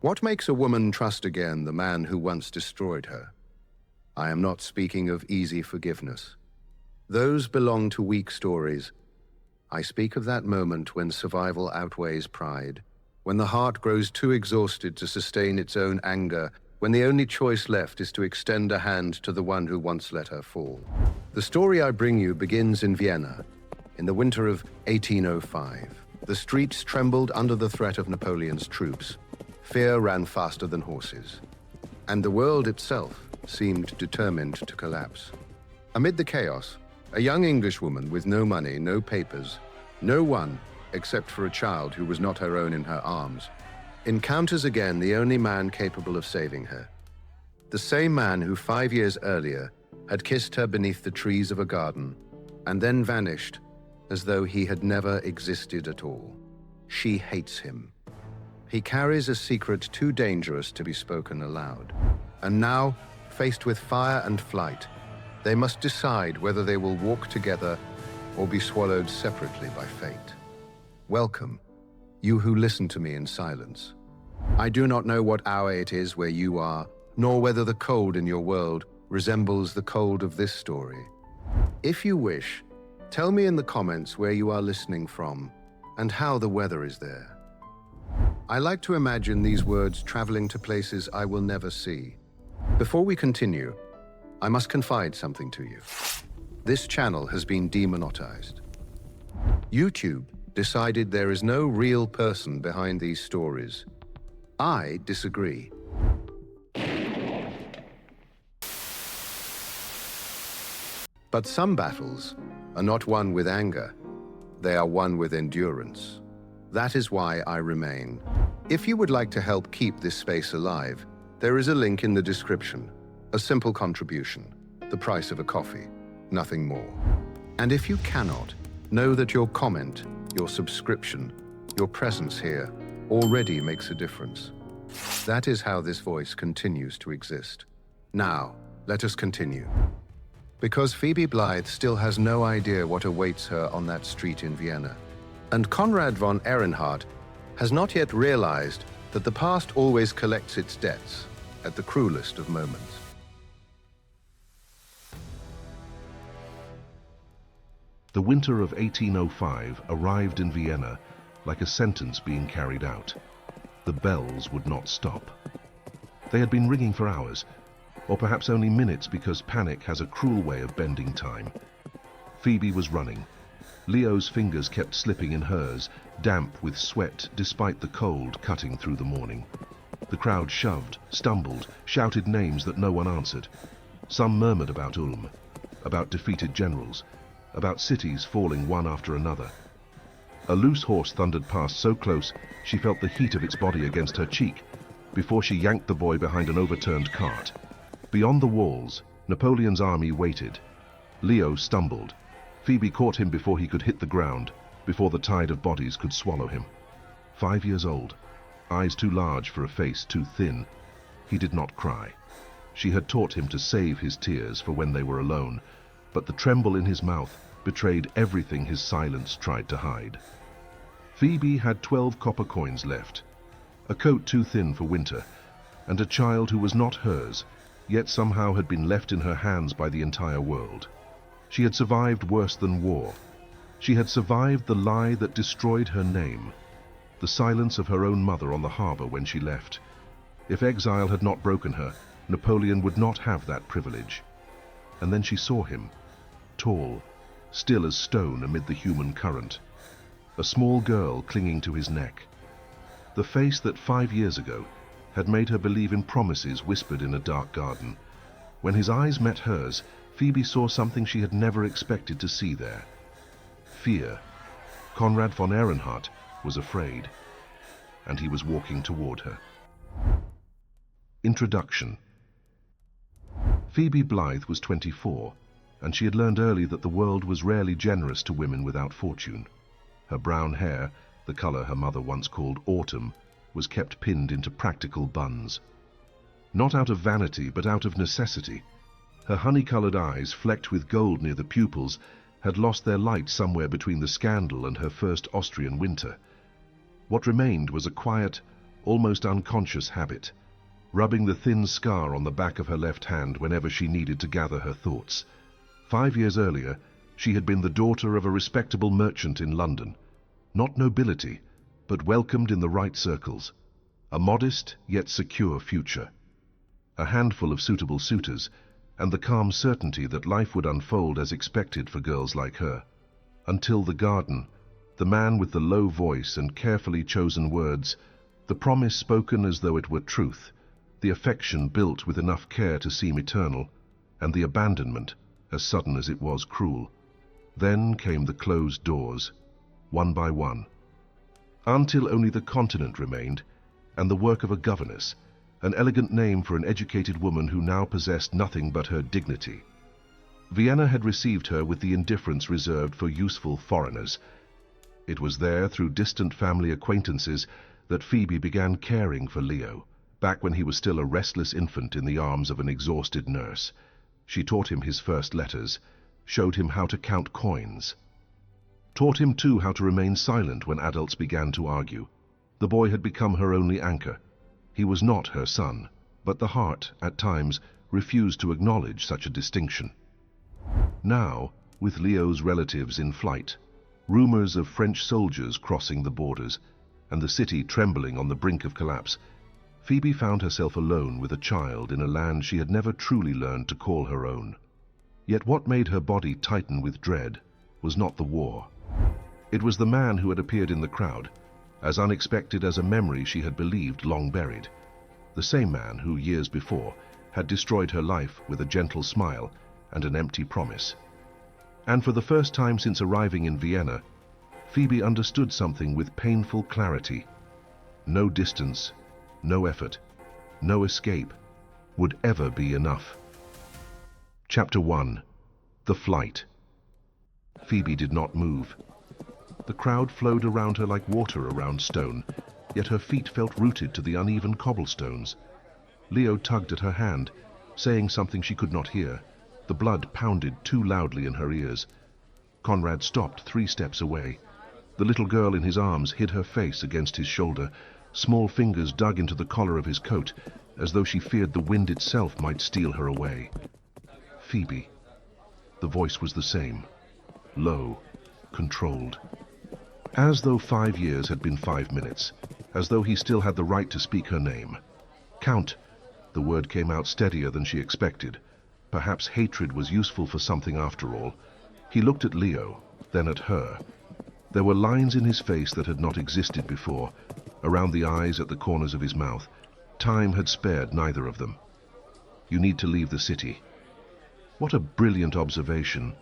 What makes a woman trust again the man who once destroyed her? I am not speaking of easy forgiveness. Those belong to weak stories. I speak of that moment when survival outweighs pride, when the heart grows too exhausted to sustain its own anger, when the only choice left is to extend a hand to the one who once let her fall. The story I bring you begins in Vienna, in the winter of 1805. The streets trembled under the threat of Napoleon's troops. Fear ran faster than horses, and the world itself seemed determined to collapse. Amid the chaos, a young Englishwoman with no money, no papers, no one except for a child who was not her own in her arms, encounters again the only man capable of saving her. The same man who 5 years earlier had kissed her beneath the trees of a garden and then vanished as though he had never existed at all. She hates him. He carries a secret too dangerous to be spoken aloud. And now, faced with fire and flight, they must decide whether they will walk together or be swallowed separately by fate. Welcome, you who listen to me in silence. I do not know what hour it is where you are, nor whether the cold in your world resembles the cold of this story. If you wish, tell me in the comments where you are listening from and how the weather is there. I like to imagine these words traveling to places I will never see. Before we continue, I must confide something to you. This channel has been demonetized. YouTube decided there is no real person behind these stories. I disagree. But some battles are not won with anger. They are won with endurance. That is why I remain. If you would like to help keep this space alive, there is a link in the description. A simple contribution, the price of a coffee, nothing more. And if you cannot, know that your comment, your subscription, your presence here already makes a difference. That is how this voice continues to exist. Now, let us continue. Because Phoebe Blythe still has no idea what awaits her on that street in Vienna. And Konrad von Ehrenhardt has not yet realized that the past always collects its debts at the cruelest of moments. The winter of 1805 arrived in Vienna like a sentence being carried out. The bells would not stop. They had been ringing for hours, or perhaps only minutes, because panic has a cruel way of bending time. Phoebe was running. Leo's fingers kept slipping in hers, damp with sweat despite the cold cutting through the morning. The crowd shoved, stumbled, shouted names that no one answered. Some murmured about Ulm, about defeated generals, about cities falling one after another. A loose horse thundered past so close she felt the heat of its body against her cheek before she yanked the boy behind an overturned cart. Beyond the walls, Napoleon's army waited. Leo stumbled. Phoebe caught him before he could hit the ground, before the tide of bodies could swallow him. 5 years old, eyes too large for a face too thin. He did not cry. She had taught him to save his tears for when they were alone, but the tremble in his mouth betrayed everything his silence tried to hide. Phoebe had 12 copper coins left, a coat too thin for winter, and a child who was not hers, yet somehow had been left in her hands by the entire world. She had survived worse than war. She had survived the lie that destroyed her name, the silence of her own mother on the harbor when she left. If exile had not broken her, Napoleon would not have that privilege. And then she saw him, tall, still as stone amid the human current, a small girl clinging to his neck. The face that 5 years ago had made her believe in promises whispered in a dark garden. When his eyes met hers, Phoebe saw something she had never expected to see there. Fear. Konrad von Ehrenhardt was afraid, and he was walking toward her. Introduction. Phoebe Blythe was 24, and she had learned early that the world was rarely generous to women without fortune. Her brown hair, the color her mother once called autumn, was kept pinned into practical buns. Not out of vanity, but out of necessity. Her honey-colored eyes, flecked with gold near the pupils, had lost their light somewhere between the scandal and her first Austrian winter. What remained was a quiet, almost unconscious habit, rubbing the thin scar on the back of her left hand whenever she needed to gather her thoughts. 5 years earlier, she had been the daughter of a respectable merchant in London. Not nobility, but welcomed in the right circles. A modest yet secure future. A handful of suitable suitors, and the calm certainty that life would unfold as expected for girls like her. Until the garden, the man with the low voice and carefully chosen words, the promise spoken as though it were truth, the affection built with enough care to seem eternal, and the abandonment as sudden as it was cruel. Then came the closed doors, one by one, until only the continent remained, and the work of a governess, an elegant name for an educated woman who now possessed nothing but her dignity. Vienna had received her with the indifference reserved for useful foreigners. It was there, through distant family acquaintances, that Phoebe began caring for Leo, back when he was still a restless infant in the arms of an exhausted nurse. She taught him his first letters, showed him how to count coins. Taught him too how to remain silent when adults began to argue. The boy had become her only anchor. He was not her son, but the heart, at times, refused to acknowledge such a distinction. Now, with Leo's relatives in flight, rumors of French soldiers crossing the borders, and the city trembling on the brink of collapse, Phoebe found herself alone with a child in a land she had never truly learned to call her own. Yet what made her body tighten with dread was not the war. It was the man who had appeared in the crowd, as unexpected as a memory she had believed long buried. The same man who, years before, had destroyed her life with a gentle smile and an empty promise. And for the first time since arriving in Vienna, Phoebe understood something with painful clarity. No distance, no effort, no escape would ever be enough. Chapter 1. The Flight. Phoebe did not move. The crowd flowed around her like water around stone, yet her feet felt rooted to the uneven cobblestones. Leo tugged at her hand, saying something she could not hear. The blood pounded too loudly in her ears. Konrad stopped 3 steps away. The little girl in his arms hid her face against his shoulder. Small fingers dug into the collar of his coat, as though she feared the wind itself might steal her away. Phoebe. The voice was the same. Low, controlled. As though 5 years had been 5 minutes, as though he still had the right to speak her name. Count. The word came out steadier than she expected. Perhaps hatred was useful for something after all. He looked at Leo, then at her. There were lines in his face that had not existed before, around the eyes, at the corners of his mouth. Time had spared neither of them. You need to leave the city. What a brilliant observation.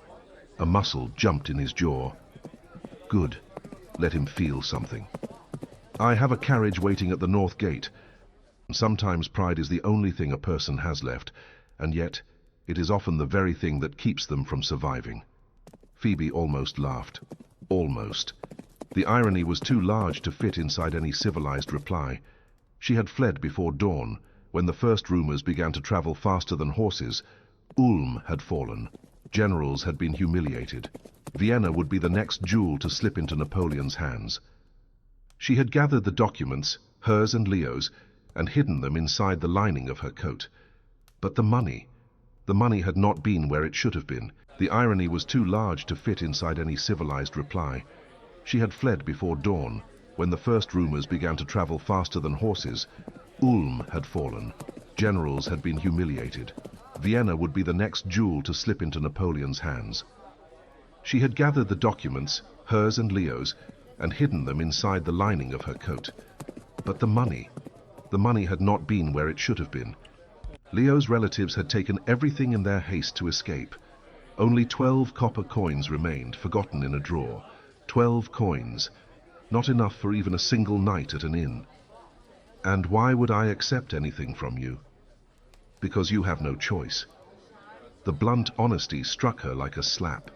A muscle jumped in his jaw. Good. Let him feel something. I have a carriage waiting at the north gate. Sometimes pride is the only thing a person has left, and yet it is often the very thing that keeps them from surviving. Phoebe almost laughed. Almost. The irony was too large to fit inside any civilized reply. She had fled before dawn, when the first rumors began to travel faster than horses. Ulm had fallen. Generals had been humiliated. Vienna would be the next jewel to slip into Napoleon's hands. She had gathered the documents, hers and Leo's, and hidden them inside the lining of her coat. But the money had not been where it should have been. The irony was too large to fit inside any civilized reply. She had fled before dawn, when the first rumors began to travel faster than horses. Ulm had fallen. Generals had been humiliated. Vienna would be the next jewel to slip into Napoleon's hands. She had gathered the documents, hers and Leo's, and hidden them inside the lining of her coat. But the money had not been where it should have been. Leo's relatives had taken everything in their haste to escape. Only 12 copper coins remained, forgotten in a drawer. 12 coins. Not enough for even a single night at an inn. And why would I accept anything from you? Because you have no choice. The blunt honesty struck her like a slap.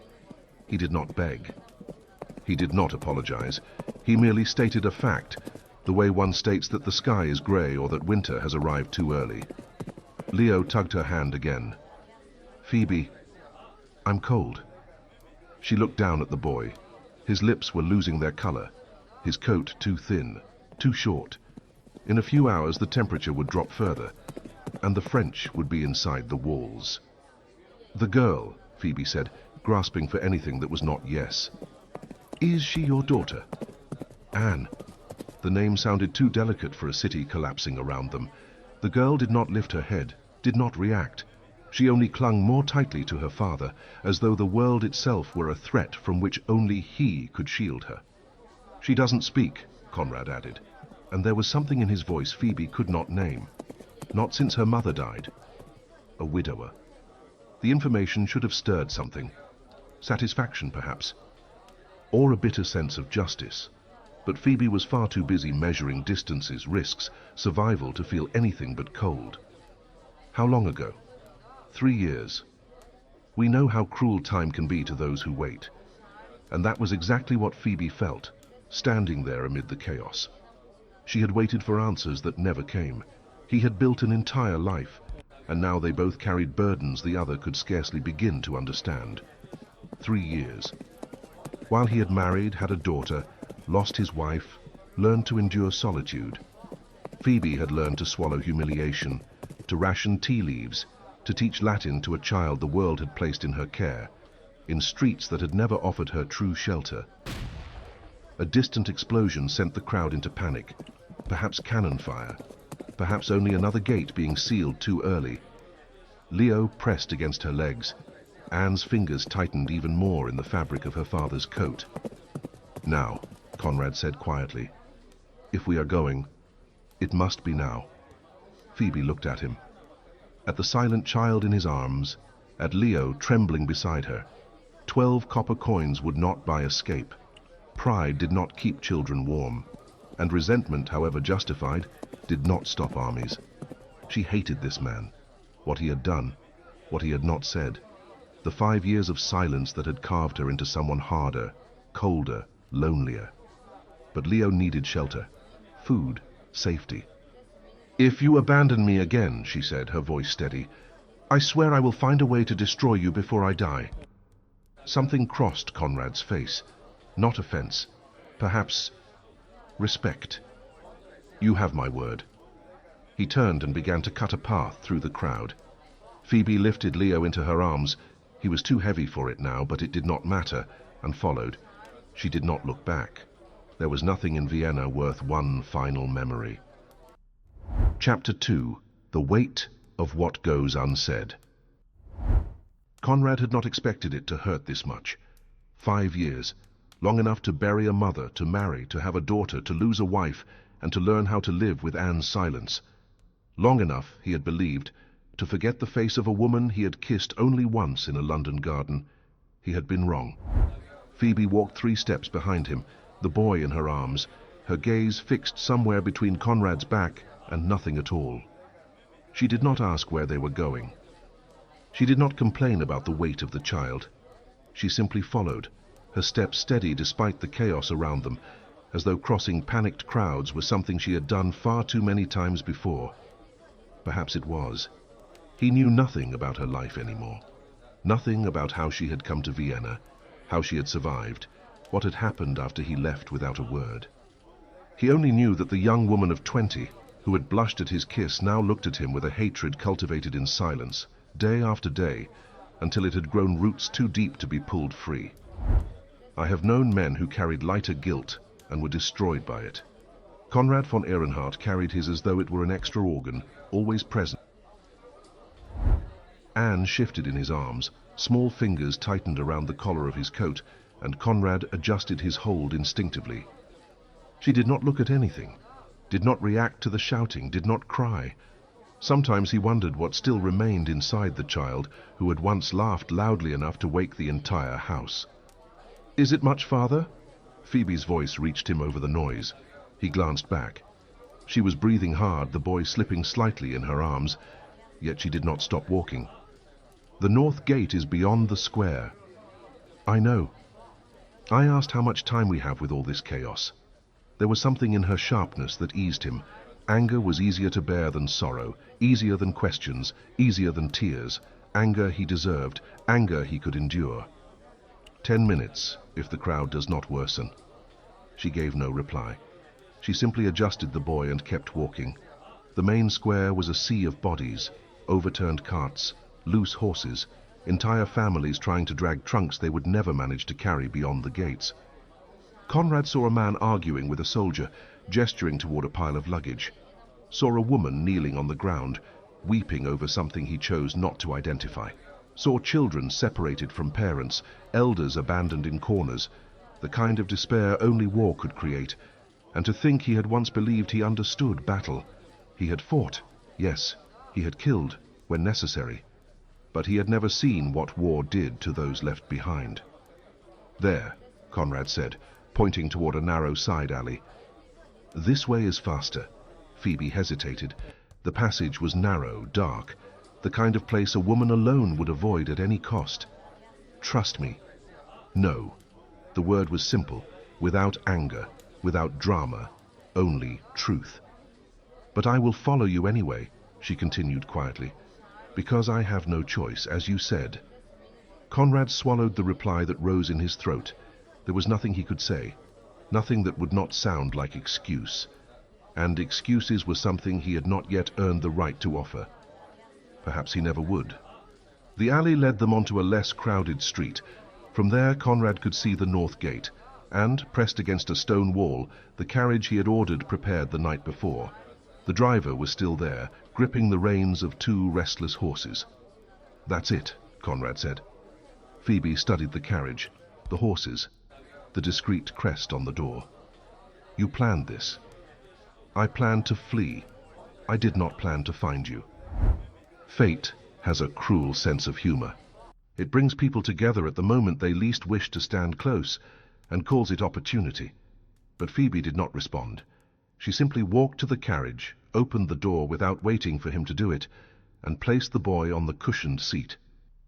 He did not beg. He did not apologize. He merely stated a fact, the way one states that the sky is grey or that winter has arrived too early. Leo tugged her hand again. Phoebe, I'm cold. She looked down at the boy. His lips were losing their color, his coat too thin, too short. In a few hours, the temperature would drop further, and the French would be inside the walls. "The girl," Phoebe said, grasping for anything that was not yes. "Is she your daughter?" "Anne." The name sounded too delicate for a city collapsing around them. The girl did not lift her head, did not react. She only clung more tightly to her father, as though the world itself were a threat from which only he could shield her. "She doesn't speak," Konrad added, and there was something in his voice Phoebe could not name. Not since her mother died. A widower. The information should have stirred something. Satisfaction, perhaps. Or a bitter sense of justice. But Phoebe was far too busy measuring distances, risks, survival to feel anything but cold. How long ago? 3 years. We know how cruel time can be to those who wait. And that was exactly what Phoebe felt, standing there amid the chaos. She had waited for answers that never came. He had built an entire life, and now they both carried burdens the other could scarcely begin to understand. 3 years. While he had married, had a daughter, lost his wife, learned to endure solitude. Phoebe had learned to swallow humiliation, to ration tea leaves, to teach Latin to a child the world had placed in her care, in streets that had never offered her true shelter. A distant explosion sent the crowd into panic, perhaps cannon fire, perhaps only another gate being sealed too early. Leo pressed against her legs. Anne's fingers tightened even more in the fabric of her father's coat. "Now," Konrad said quietly. "If we are going, it must be now." Phoebe looked at him, at the silent child in his arms, at Leo trembling beside her. 12 copper coins would not buy escape. Pride did not keep children warm, and resentment, however justified, did not stop armies. She hated this man, what he had done, what he had not said, the 5 years of silence that had carved her into someone harder, colder, lonelier. But Leo needed shelter, food, safety. "If you abandon me again," she said, her voice steady, "I swear I will find a way to destroy you before I die." Something crossed Konrad's face. Not offense, perhaps respect. "You have my word." He turned and began to cut a path through the crowd. Phoebe lifted Leo into her arms. He was too heavy for it now, but it did not matter, and followed. She did not look back. There was nothing in Vienna worth one final memory. Chapter 2. The Weight of What Goes Unsaid. Konrad had not expected it to hurt this much. 5 years, long enough to bury a mother, to marry, to have a daughter, to lose a wife, and to learn how to live with Anne's silence. Long enough, he had believed, to forget the face of a woman he had kissed only once in a London garden. He had been wrong. Phoebe walked 3 steps behind him, the boy in her arms, her gaze fixed somewhere between Konrad's back and nothing at all. She did not ask where they were going. She did not complain about the weight of the child. She simply followed, her steps steady despite the chaos around them, as though crossing panicked crowds was something she had done far too many times before. Perhaps it was. He knew nothing about her life anymore. Nothing about how she had come to Vienna, how she had survived, what had happened after he left without a word. He only knew that the young woman of 20, who had blushed at his kiss, now looked at him with a hatred cultivated in silence, day after day, until it had grown roots too deep to be pulled free. I have known men who carried lighter guilt and were destroyed by it. Konrad von Ehrenhardt carried his as though it were an extra organ, always present. Anne shifted in his arms, small fingers tightened around the collar of his coat, and Konrad adjusted his hold instinctively. She did not look at anything, did not react to the shouting, did not cry. Sometimes he wondered what still remained inside the child who had once laughed loudly enough to wake the entire house. "Is it much farther?" Phoebe's voice reached him over the noise. He glanced back. She was breathing hard, the boy slipping slightly in her arms, yet she did not stop walking. "The north gate is beyond the square." "I know." I asked how much time we have with all this chaos. There was something in her sharpness that eased him. Anger was easier to bear than sorrow, easier than questions, easier than tears. Anger he deserved, anger he could endure. 10 minutes, if the crowd does not worsen. She gave no reply. She simply adjusted the boy and kept walking. The main square was a sea of bodies, overturned carts, loose horses, entire families trying to drag trunks they would never manage to carry beyond the gates. Konrad saw a man arguing with a soldier, gesturing toward a pile of luggage. Saw a woman kneeling on the ground, weeping over something he chose not to identify. Saw children separated from parents, elders abandoned in corners, the kind of despair only war could create. And to think he had once believed he understood battle. He had fought, yes, he had killed when necessary. But he had never seen what war did to those left behind. There, Konrad said, pointing toward a narrow side alley. This way is faster. Phoebe hesitated. The passage was narrow, dark, the kind of place a woman alone would avoid at any cost. Trust me. No. The word was simple, without anger, without drama, only truth. But I will follow you anyway, she continued quietly, because I have no choice, as you said. Konrad swallowed the reply that rose in his throat. There was nothing he could say, nothing that would not sound like excuse. And excuses were something he had not yet earned the right to offer. Perhaps he never would. The alley led them onto a less crowded street. From there, Konrad could see the north gate, and, pressed against a stone wall, the carriage he had ordered prepared the night before. The driver was still there, gripping the reins of two restless horses. That's it, Konrad said. Phoebe studied the carriage, the horses, the discreet crest on the door. You planned this. I planned to flee. I did not plan to find you. Fate has a cruel sense of humor. It brings people together at the moment they least wish to stand close, and calls it opportunity. But Phoebe did not respond. She simply walked to the carriage, opened the door without waiting for him to do it, and placed the boy on the cushioned seat.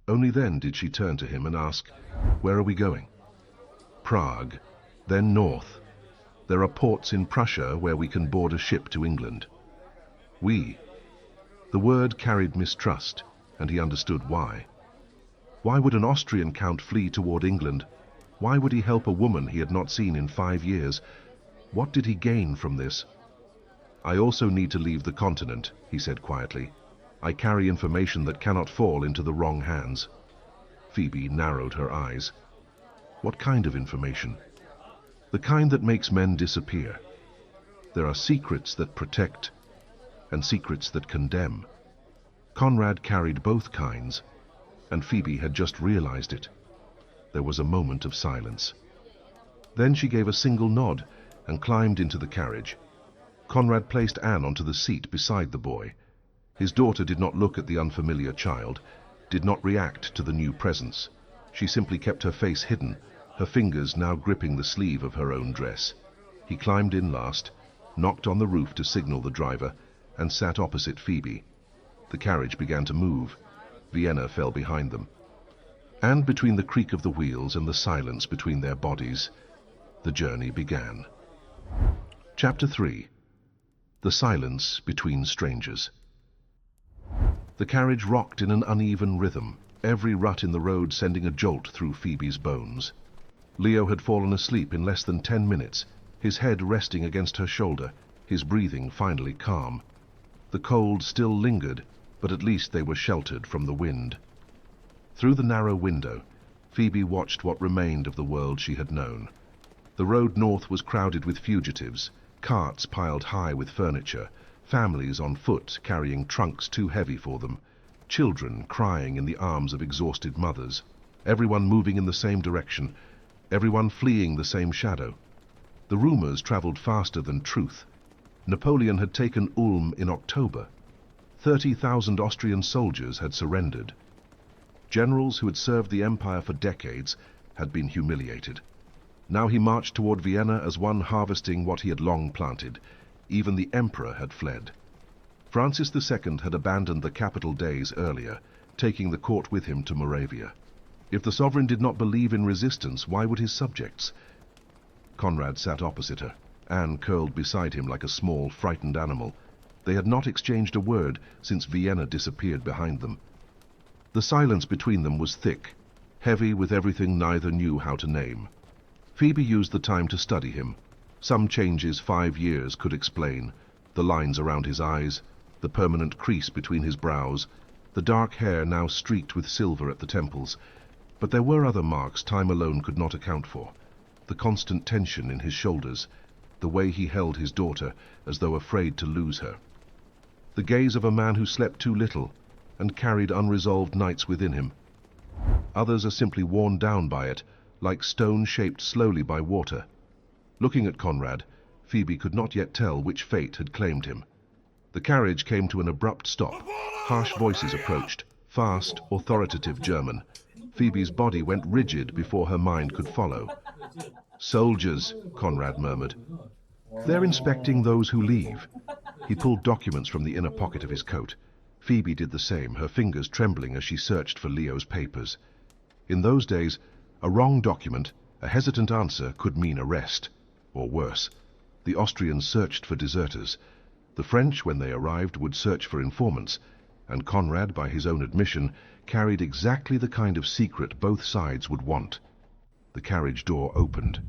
Only then did she turn to him and ask, "Where are we going?" "Prague, then north. There are ports in Prussia where we can board a ship to England." "We." The word carried mistrust, and he understood why. Why would an Austrian count flee toward England? Why would he help a woman he had not seen in 5 years? What did he gain from this? "I also need to leave the continent," he said quietly. "I carry information that cannot fall into the wrong hands." Phoebe narrowed her eyes. What kind of information? The kind that makes men disappear. There are secrets that protect, and secrets that condemn. Konrad carried both kinds, and Phoebe had just realized it. There was a moment of silence. Then she gave a single nod and climbed into the carriage. Konrad placed Anne onto the seat beside the boy. His daughter did not look at the unfamiliar child, did not react to the new presence. She simply kept her face hidden, her fingers now gripping the sleeve of her own dress. He climbed in last, knocked on the roof to signal the driver, and sat opposite Phoebe. The carriage began to move. Vienna fell behind them. And between the creak of the wheels and the silence between their bodies, the journey began. Chapter 3. The Silence Between Strangers. The carriage rocked in an uneven rhythm, every rut in the road sending a jolt through Phoebe's bones. Leo had fallen asleep in less than 10 minutes, his head resting against her shoulder, his breathing finally calm. The cold still lingered, but at least they were sheltered from the wind. Through the narrow window, Phoebe watched what remained of the world she had known. The road north was crowded with fugitives, carts piled high with furniture, families on foot carrying trunks too heavy for them, children crying in the arms of exhausted mothers, everyone moving in the same direction, everyone fleeing the same shadow. The rumors traveled faster than truth. Napoleon had taken Ulm in October. 30,000 Austrian soldiers had surrendered. Generals who had served the empire for decades had been humiliated. Now he marched toward Vienna as one harvesting what he had long planted. Even the emperor had fled. Francis II had abandoned the capital days earlier, taking the court with him to Moravia. If the sovereign did not believe in resistance, why would his subjects? Konrad sat opposite her, Anne curled beside him like a small, frightened animal. They had not exchanged a word since Vienna disappeared behind them. The silence between them was thick, heavy with everything neither knew how to name. Phoebe used the time to study him, Some changes 5 years could explain: the lines around his eyes, the permanent crease between his brows, the dark hair now streaked with silver at the temples. But there were other marks time alone could not account for: the constant tension in his shoulders, the way he held his daughter as though afraid to lose her. The gaze of a man who slept too little and carried unresolved nights within him. Others are simply worn down by it, like stone shaped slowly by water. Looking at Konrad, Phoebe could not yet tell which fate had claimed him. The carriage came to an abrupt stop. Harsh voices approached, fast, authoritative German. Phoebe's body went rigid before her mind could follow. "Soldiers," Konrad murmured. "They're inspecting those who leave." He pulled documents from the inner pocket of his coat. Phoebe did the same, her fingers trembling as she searched for Leo's papers. In those days, a wrong document, a hesitant answer, could mean arrest. Or worse. The Austrians searched for deserters. The French, when they arrived, would search for informants, and Konrad, by his own admission, carried exactly the kind of secret both sides would want. The carriage door opened.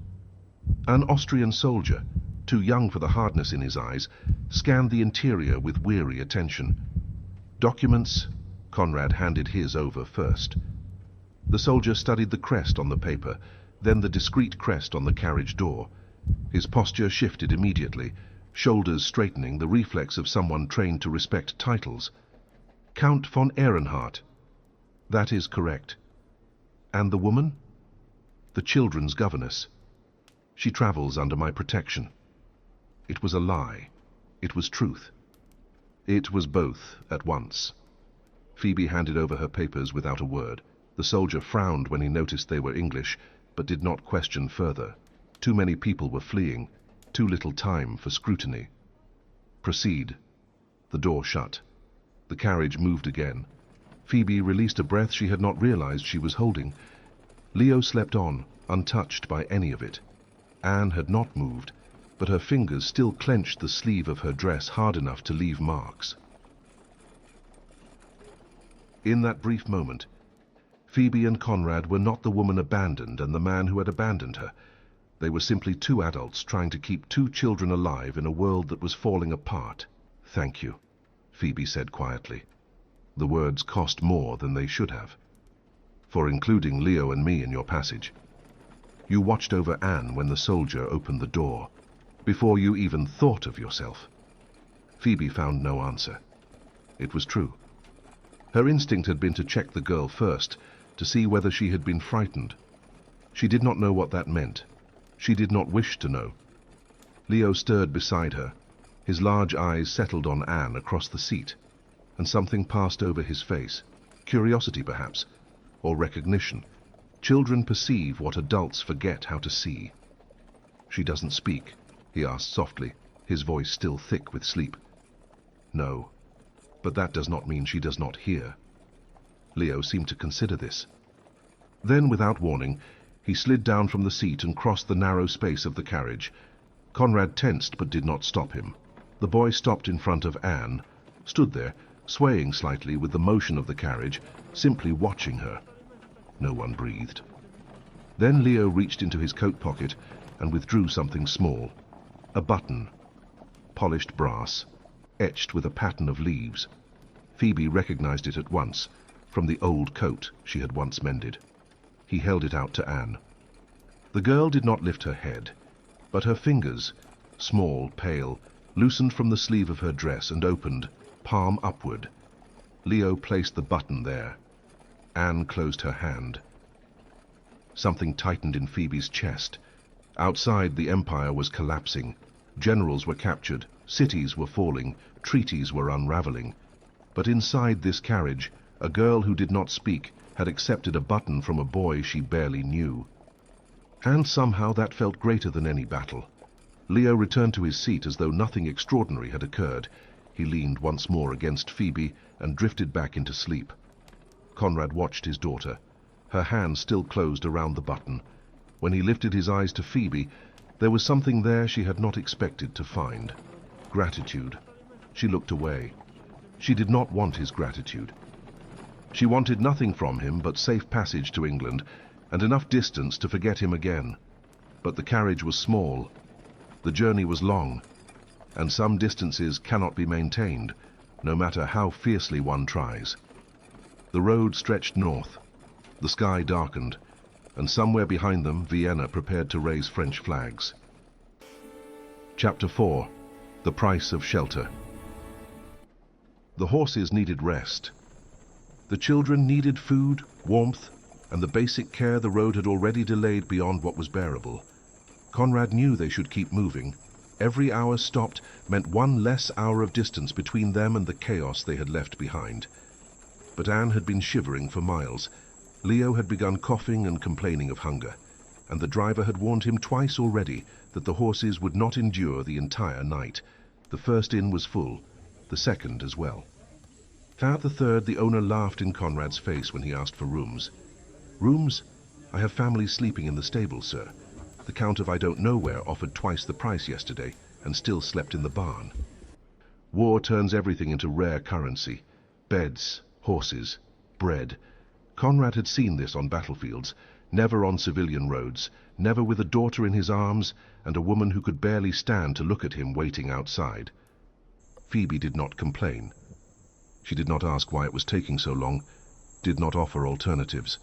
An Austrian soldier, too young for the hardness in his eyes, scanned the interior with weary attention. Documents. Konrad handed his over first. The soldier studied the crest on the paper, then the discreet crest on the carriage door. His posture shifted immediately, shoulders straightening, the reflex of someone trained to respect titles. "Count von Ehrenhardt." "That is correct." "And the woman?" "The children's governess. She travels under my protection." It was a lie. It was truth. It was both at once. Phoebe handed over her papers without a word. The soldier frowned when he noticed they were English, but did not question further. Too many people were fleeing, too little time for scrutiny. "Proceed." The door shut. The carriage moved again. Phoebe released a breath she had not realized she was holding. Leo slept on, untouched by any of it. Anne had not moved, but her fingers still clenched the sleeve of her dress hard enough to leave marks. In that brief moment, Phoebe and Konrad were not the woman abandoned and the man who had abandoned her. They were simply two adults trying to keep two children alive in a world that was falling apart. "Thank you," Phoebe said quietly. The words cost more than they should have. "For including Leo and me in your passage. You watched over Anne when the soldier opened the door, before you even thought of yourself." Phoebe found no answer. It was true. Her instinct had been to check the girl first, to see whether she had been frightened. She did not know what that meant. She did not wish to know. Leo stirred beside her. His large eyes settled on Anne across the seat, and something passed over his face. Curiosity, perhaps, or recognition. Children perceive what adults forget how to see. "She doesn't speak?" he asked softly, his voice still thick with sleep. "No, but that does not mean she does not hear." Leo seemed to consider this. Then, without warning, he slid down from the seat and crossed the narrow space of the carriage. Konrad tensed but did not stop him. The boy stopped in front of Anne, stood there, swaying slightly with the motion of the carriage, simply watching her. No one breathed. Then Leo reached into his coat pocket and withdrew something small. A button. Polished brass, etched with a pattern of leaves. Phoebe recognized it at once, from the old coat she had once mended. He held it out to Anne. The girl did not lift her head, but her fingers, small, pale, loosened from the sleeve of her dress and opened, palm upward. Leo placed the button there. Anne closed her hand. Something tightened in Phoebe's chest. Outside, the empire was collapsing. Generals were captured, cities were falling, treaties were unraveling. But inside this carriage, a girl who did not speak had accepted a button from a boy she barely knew. And somehow that felt greater than any battle. Leo returned to his seat as though nothing extraordinary had occurred. He leaned once more against Phoebe and drifted back into sleep. Konrad watched his daughter, her hand still closed around the button. When he lifted his eyes to Phoebe, there was something there she had not expected to find. Gratitude. She looked away. She did not want his gratitude. She wanted nothing from him but safe passage to England and enough distance to forget him again. But the carriage was small. The journey was long, and some distances cannot be maintained, no matter how fiercely one tries. The road stretched north, the sky darkened, and somewhere behind them, Vienna prepared to raise French flags. Chapter 4. The Price of Shelter. The horses needed rest. The children needed food, warmth, and the basic care the road had already delayed beyond what was bearable. Konrad knew they should keep moving. Every hour stopped meant one less hour of distance between them and the chaos they had left behind. But Anne had been shivering for miles. Leo had begun coughing and complaining of hunger, and the driver had warned him twice already that the horses would not endure the entire night. The first inn was full, the second as well. At the third, the owner laughed in Konrad's face when he asked for rooms. "Rooms? I have families sleeping in the stable, sir. The Count of I don't know where offered twice the price yesterday and still slept in the barn." War turns everything into rare currency. Beds, horses, bread. Konrad had seen this on battlefields, never on civilian roads, never with a daughter in his arms and a woman who could barely stand to look at him waiting outside. Phoebe did not complain. She did not ask why it was taking so long, did not offer alternatives.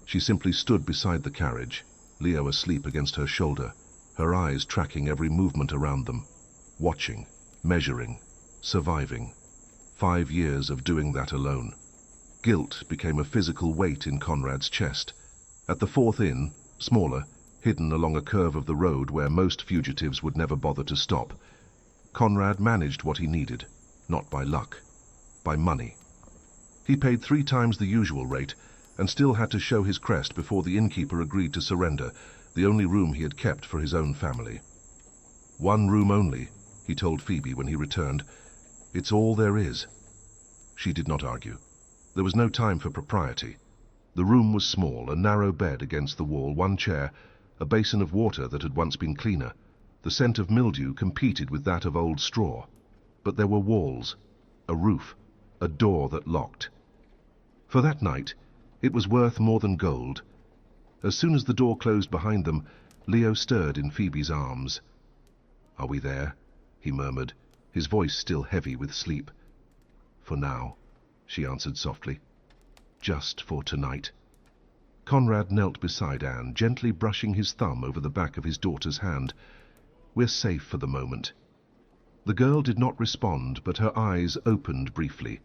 She simply stood beside the carriage, Leo asleep against her shoulder, her eyes tracking every movement around them, watching, measuring, surviving. 5 years of doing that alone. Guilt became a physical weight in Konrad's chest. At the fourth inn, smaller, hidden along a curve of the road where most fugitives would never bother to stop, Konrad managed what he needed, not by luck, by money. He paid 3 times the usual rate and still had to show his crest before the innkeeper agreed to surrender the only room he had kept for his own family. "1 room only," he told Phoebe when he returned. "It's all there is." She did not argue. There was no time for propriety. The room was small, a narrow bed against the wall, 1 chair, a basin of water that had once been cleaner. The scent of mildew competed with that of old straw. But there were walls, a roof, a door that locked. For that night, it was worth more than gold. As soon as the door closed behind them, Leo stirred in Phoebe's arms. "Are we there?" he murmured, his voice still heavy with sleep. "For now," she answered softly. "Just for tonight." Konrad knelt beside Anne, gently brushing his thumb over the back of his daughter's hand. "We're safe for the moment." The girl did not respond, but her eyes opened briefly,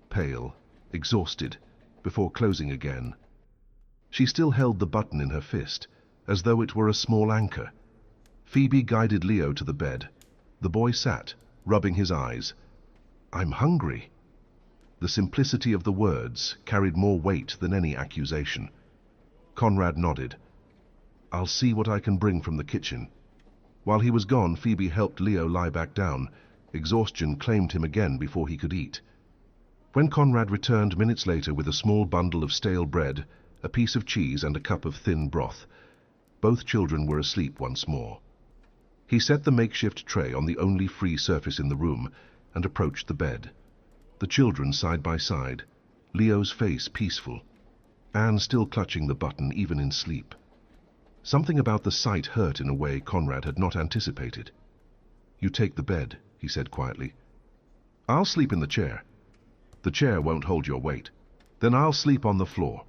pale, exhausted, before closing again. She still held the button in her fist, as though it were a small anchor. Phoebe guided Leo to the bed. The boy sat, rubbing his eyes. "I'm hungry." The simplicity of the words carried more weight than any accusation. Konrad nodded. "I'll see what I can bring from the kitchen." While he was gone, Phoebe helped Leo lie back down. Exhaustion claimed him again before he could eat. When Konrad returned minutes later with a small bundle of stale bread, a piece of cheese and a cup of thin broth, both children were asleep once more. He set the makeshift tray on the only free surface in the room and approached the bed. The children side by side, Leo's face peaceful, Anne still clutching the button even in sleep. Something about the sight hurt in a way Konrad had not anticipated. "You take the bed," he said quietly. "I'll sleep in the chair." "The chair won't hold your weight." "Then I'll sleep on the floor."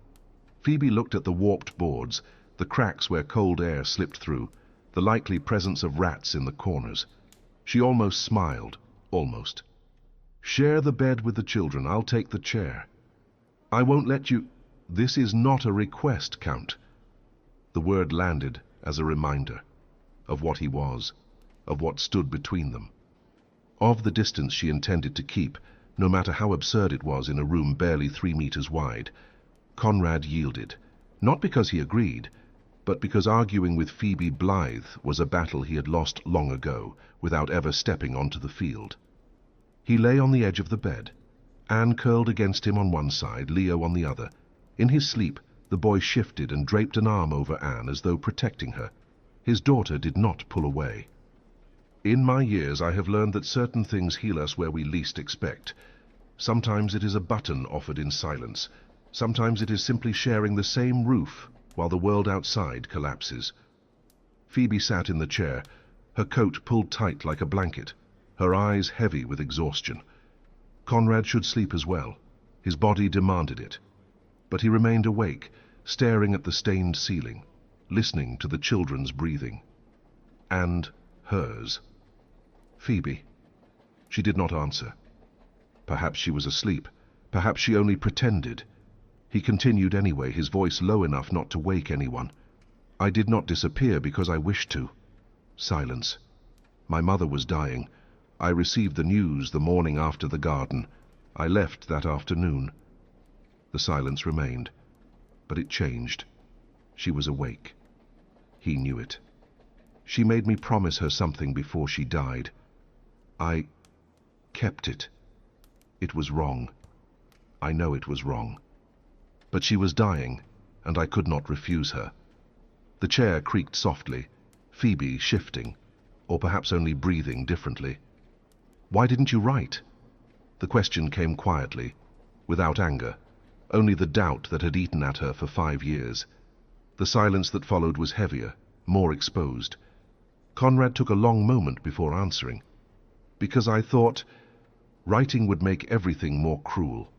Phoebe looked at the warped boards, the cracks where cold air slipped through, the likely presence of rats in the corners. She almost smiled, almost. "Share the bed with the children, I'll take the chair." "I won't let you—" "This is not a request, Count." The word landed as a reminder of what he was, of what stood between them, of the distance she intended to keep, no matter how absurd it was in a room barely 3 meters wide. Konrad yielded, not because he agreed, but because arguing with Phoebe Blythe was a battle he had lost long ago, without ever stepping onto the field. He lay on the edge of the bed, Anne curled against him on one side, Leo on the other. In his sleep, the boy shifted and draped an arm over Anne as though protecting her. His daughter did not pull away. "In my years, I have learned that certain things heal us where we least expect. Sometimes it is a button offered in silence. Sometimes it is simply sharing the same roof while the world outside collapses." Phoebe sat in the chair, her coat pulled tight like a blanket, her eyes heavy with exhaustion. Konrad should sleep as well. His body demanded it. But he remained awake, staring at the stained ceiling, listening to the children's breathing. And hers. Phoebe. She did not answer. Perhaps she was asleep. Perhaps she only pretended. He continued anyway, his voice low enough not to wake anyone. I did not disappear because I wished to. Silence. My mother was dying. I received the news the morning after the garden. I left that afternoon. The silence remained, but it changed. She was awake. He knew it. She made me promise her something before she died. I kept it. It was wrong. I know it was wrong. But she was dying, and I could not refuse her. The chair creaked softly, Phoebe shifting, or perhaps only breathing differently. Why didn't you write? The question came quietly, without anger, only the doubt that had eaten at her for 5 years. The silence that followed was heavier, more exposed. Konrad took a long moment before answering. Because I thought writing would make everything more cruel.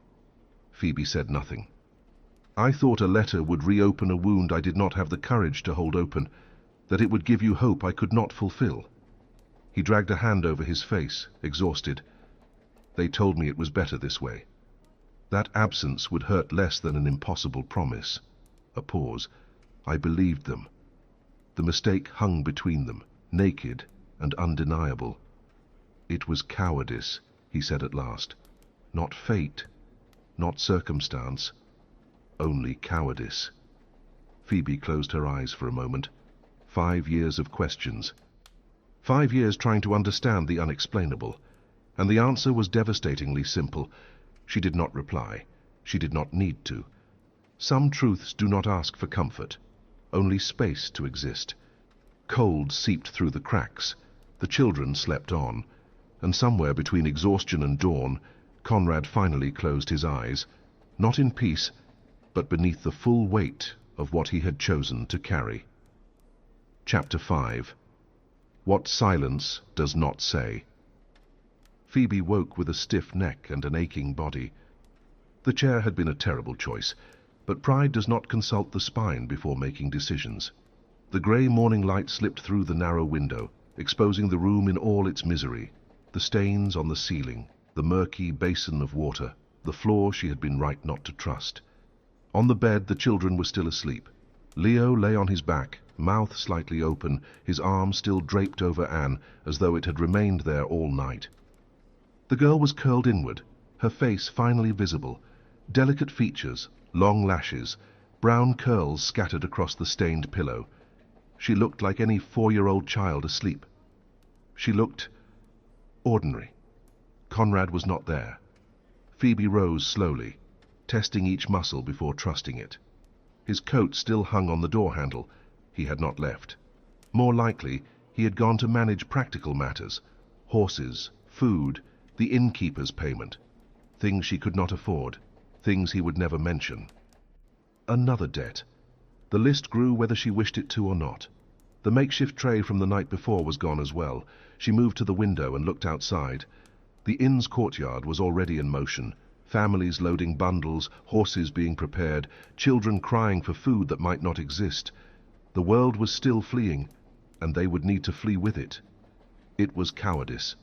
Phoebe said nothing. I thought a letter would reopen a wound I did not have the courage to hold open, that it would give you hope I could not fulfill. He dragged a hand over his face, exhausted. They told me it was better this way. That absence would hurt less than an impossible promise. A pause. I believed them. The mistake hung between them, naked and undeniable. It was cowardice, he said at last. Not fate, not circumstance, only cowardice. Phoebe closed her eyes for a moment. 5 years of questions. 5 years trying to understand the unexplainable. And the answer was devastatingly simple. She did not reply. She did not need to. Some truths do not ask for comfort, only space to exist. Cold seeped through the cracks. The children slept on. And somewhere between exhaustion and dawn, Konrad finally closed his eyes, not in peace, but beneath the full weight of what he had chosen to carry. Chapter 5. What Silence Does Not Say. Phoebe woke with a stiff neck and an aching body. The chair had been a terrible choice, but pride does not consult the spine before making decisions. The grey morning light slipped through the narrow window, exposing the room in all its misery. The stains on the ceiling, the murky basin of water, the floor she had been right not to trust. On the bed the children were still asleep. Leo lay on his back, mouth slightly open, his arm still draped over Anne, as though it had remained there all night. The girl was curled inward, her face finally visible, delicate features, long lashes, brown curls scattered across the stained pillow. She looked like any 4-year-old child asleep. She looked ordinary. Konrad was not there. Phoebe rose slowly, testing each muscle before trusting it. His coat still hung on the door handle. He had not left. More likely, he had gone to manage practical matters, horses, food, the innkeeper's payment, things she could not afford, things he would never mention. Another debt. The list grew whether she wished it to or not. The makeshift tray from the night before was gone as well. She moved to the window and looked outside. The inn's courtyard was already in motion, families loading bundles, horses being prepared, children crying for food that might not exist. The world was still fleeing, and they would need to flee with it. It was cowardice.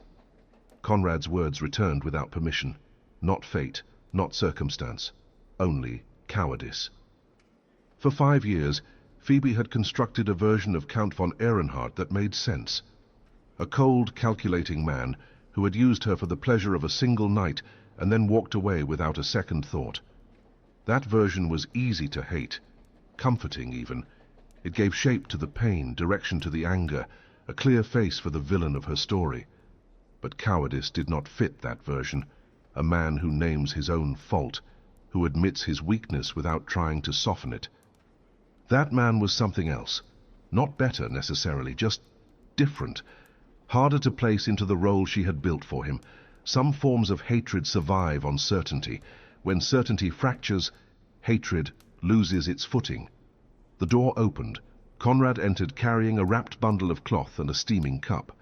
Konrad's words returned without permission. Not fate, not circumstance, only cowardice. For 5 years, Phoebe had constructed a version of Count von Ehrenhardt that made sense. A cold, calculating man who had used her for the pleasure of a single night and then walked away without a second thought. That version was easy to hate, comforting even. It gave shape to the pain, direction to the anger, a clear face for the villain of her story. But cowardice did not fit that version, a man who names his own fault, who admits his weakness without trying to soften it. That man was something else, not better necessarily, just different, harder to place into the role she had built for him. Some forms of hatred survive on certainty. When certainty fractures, hatred loses its footing. The door opened. Konrad entered carrying a wrapped bundle of cloth and a steaming cup.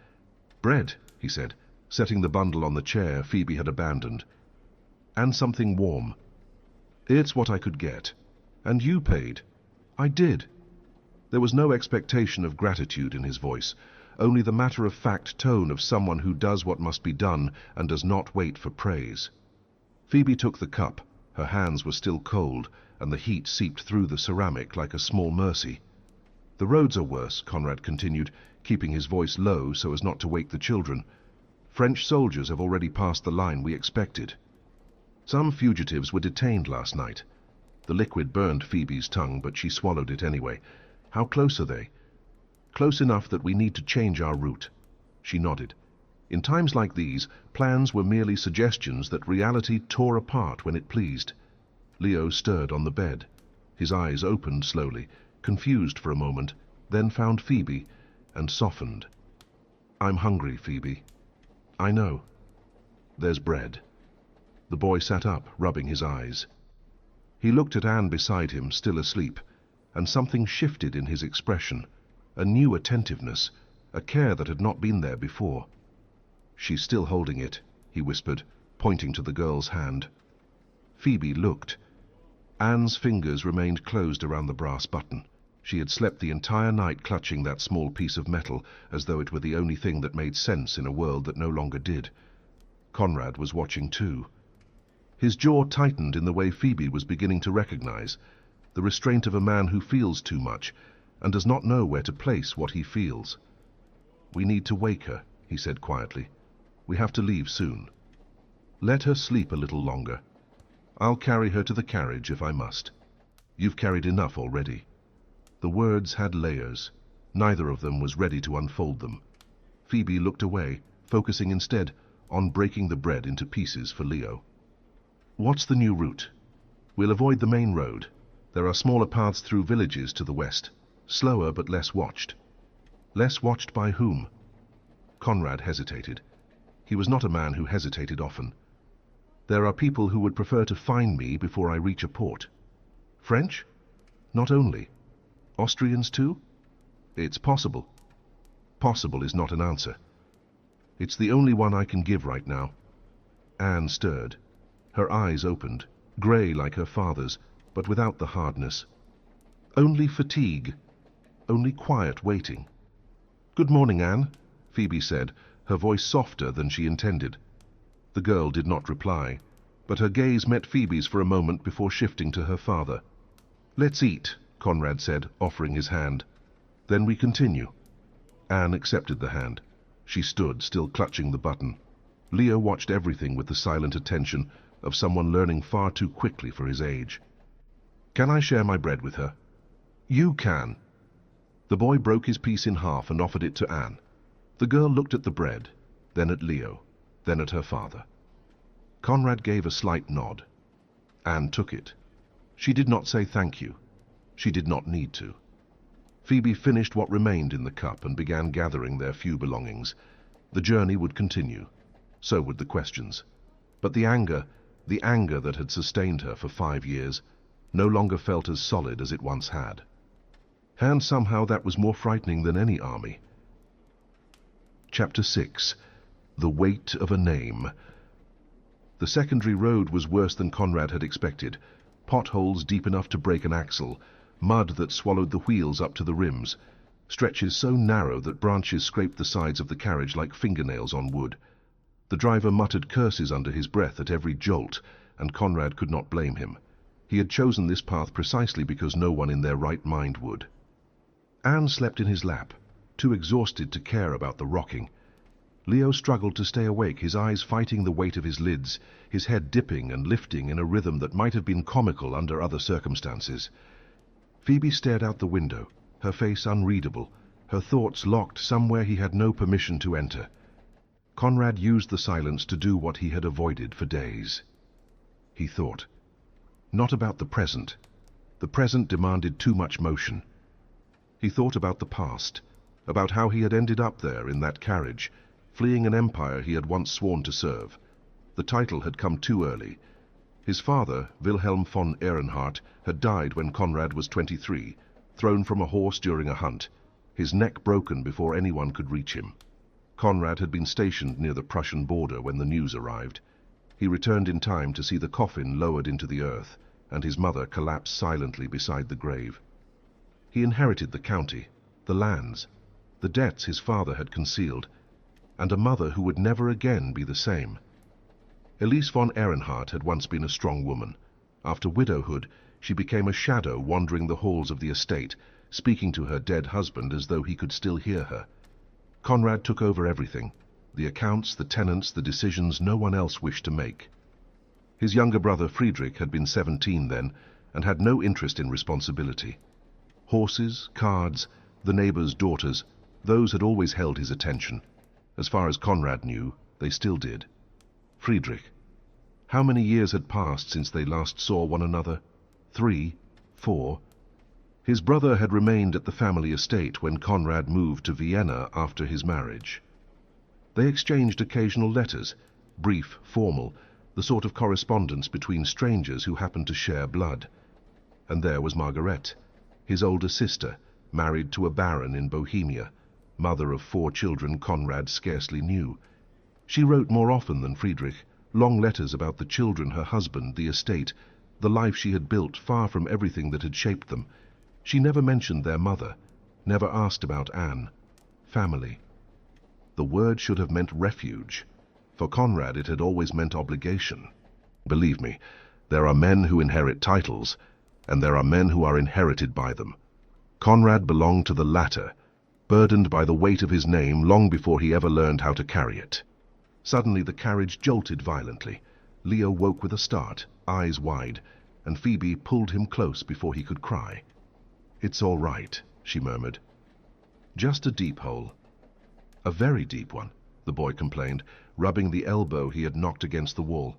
"Bread," he said, setting the bundle on the chair Phoebe had abandoned. "And something warm." "It's what I could get. And you paid." "I did." There was no expectation of gratitude in his voice, only the matter-of-fact tone of someone who does what must be done and does not wait for praise. Phoebe took the cup. Her hands were still cold, and the heat seeped through the ceramic like a small mercy. "The roads are worse," Konrad continued, keeping his voice low so as not to wake the children. "French soldiers have already passed the line we expected. Some fugitives were detained last night." The liquid burned Phoebe's tongue, but she swallowed it anyway. "How close are they?" "Close enough that we need to change our route." She nodded. In times like these, plans were merely suggestions that reality tore apart when it pleased. Leo stirred on the bed. His eyes opened slowly, confused for a moment, then found Phoebe, and softened. "I'm hungry, Phoebe." "I know." "There's bread." The boy sat up, rubbing his eyes. He looked at Anne beside him, still asleep, and something shifted in his expression, a new attentiveness, a care that had not been there before. "She's still holding it," he whispered, pointing to the girl's hand. Phoebe looked. Anne's fingers remained closed around the brass button. She had slept the entire night clutching that small piece of metal, as though it were the only thing that made sense in a world that no longer did. Konrad was watching too. His jaw tightened in the way Phoebe was beginning to recognize, the restraint of a man who feels too much and does not know where to place what he feels. "We need to wake her," he said quietly. "We have to leave soon. Let her sleep a little longer. I'll carry her to the carriage if I must. You've carried enough already." The words had layers. Neither of them was ready to unfold them. Phoebe looked away, focusing instead on breaking the bread into pieces for Leo. "What's the new route?" "We'll avoid the main road. There are smaller paths through villages to the west. Slower but less watched." "Less watched by whom?" Konrad hesitated. He was not a man who hesitated often. "There are people who would prefer to find me before I reach a port." "French?" "Not only. Austrians too?" "It's possible." "Possible is not an answer." "It's the only one I can give right now." Anne stirred. Her eyes opened, grey like her father's, but without the hardness. "Only fatigue. Only quiet waiting." "Good morning, Anne," Phoebe said, her voice softer than she intended. The girl did not reply, but her gaze met Phoebe's for a moment before shifting to her father. "Let's eat," Konrad said, offering his hand. "Then we continue." Anne accepted the hand. She stood, still clutching the button. Leo watched everything with the silent attention of someone learning far too quickly for his age. "Can I share my bread with her?" "You can." The boy broke his piece in half and offered it to Anne. The girl looked at the bread, then at Leo, then at her father. Konrad gave a slight nod. Anne took it. She did not say thank you. She did not need to. Phoebe finished what remained in the cup and began gathering their few belongings. The journey would continue. So would the questions. But the anger that had sustained her for 5 years, no longer felt as solid as it once had. And somehow that was more frightening than any army. Chapter 6. The Weight of a Name. The secondary road was worse than Konrad had expected. Potholes deep enough to break an axle, mud that swallowed the wheels up to the rims, stretches so narrow that branches scraped the sides of the carriage like fingernails on wood. The driver muttered curses under his breath at every jolt, and Konrad could not blame him. He had chosen this path precisely because no one in their right mind would. Anne slept in his lap, too exhausted to care about the rocking. Leo struggled to stay awake, his eyes fighting the weight of his lids, his head dipping and lifting in a rhythm that might have been comical under other circumstances. Phoebe stared out the window, her face unreadable, her thoughts locked somewhere he had no permission to enter. Konrad used the silence to do what he had avoided for days. He thought. Not about the present. The present demanded too much motion. He thought about the past, about how he had ended up there in that carriage, fleeing an empire he had once sworn to serve. The title had come too early. His father, Wilhelm von Ehrenhardt, had died when Konrad was 23, thrown from a horse during a hunt, his neck broken before anyone could reach him. Konrad had been stationed near the Prussian border when the news arrived. He returned in time to see the coffin lowered into the earth and his mother collapse silently beside the grave. He inherited the county, the lands, the debts his father had concealed, and a mother who would never again be the same. Elise von Ehrenhardt had once been a strong woman. After widowhood, she became a shadow wandering the halls of the estate, speaking to her dead husband as though he could still hear her. Konrad took over everything, the accounts, the tenants, the decisions no one else wished to make. His younger brother Friedrich had been 17 then, and had no interest in responsibility. Horses, cards, the neighbors' daughters, those had always held his attention. As far as Konrad knew, they still did. Friedrich. How many years had passed since they last saw one another? 3, 4. His brother had remained at the family estate when Konrad moved to Vienna after his marriage. They exchanged occasional letters, brief, formal, the sort of correspondence between strangers who happened to share blood. And there was Margaret, his older sister, married to a baron in Bohemia, mother of 4 children Konrad scarcely knew. She wrote more often than Friedrich, long letters about the children, her husband, the estate, the life she had built far from everything that had shaped them. She never mentioned their mother, never asked about Anne. Family. The word should have meant refuge. For Konrad it had always meant obligation. Believe me, there are men who inherit titles, and there are men who are inherited by them. Konrad belonged to the latter, burdened by the weight of his name long before he ever learned how to carry it. Suddenly the carriage jolted violently. Leo woke with a start, eyes wide, and Phoebe pulled him close before he could cry. "It's all right," she murmured. "Just a deep hole." "A very deep one," the boy complained, rubbing the elbow he had knocked against the wall.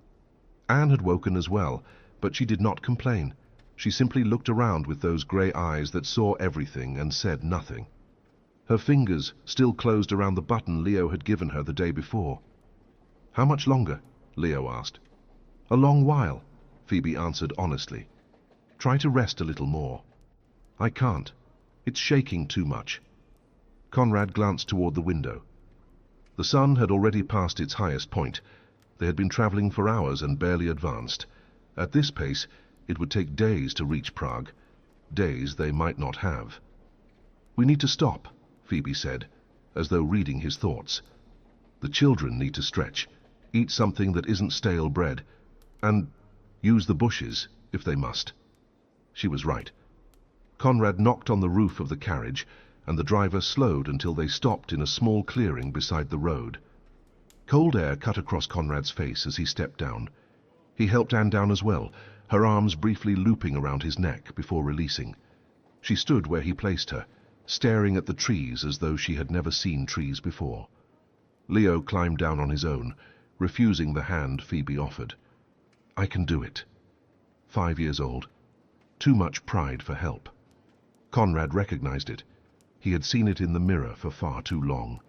Anne had woken as well, but she did not complain. She simply looked around with those grey eyes that saw everything and said nothing. Her fingers still closed around the button Leo had given her the day before. "How much longer?" Leo asked. "A long while," Phoebe answered honestly. "Try to rest a little more." "I can't. It's shaking too much." Konrad glanced toward the window. The sun had already passed its highest point. They had been traveling for hours and barely advanced. At this pace, it would take days to reach Prague. Days they might not have. "We need to stop," Phoebe said, as though reading his thoughts. "The children need to stretch, eat something that isn't stale bread, and use the bushes, if they must." She was right. Konrad knocked on the roof of the carriage, and the driver slowed until they stopped in a small clearing beside the road. Cold air cut across Konrad's face as he stepped down. He helped Anne down as well, her arms briefly looping around his neck before releasing. She stood where he placed her, staring at the trees as though she had never seen trees before. Leo climbed down on his own, refusing the hand Phoebe offered. "I can do it." 5 years old. Too much pride for help. Konrad recognized it. He had seen it in the mirror for far too long.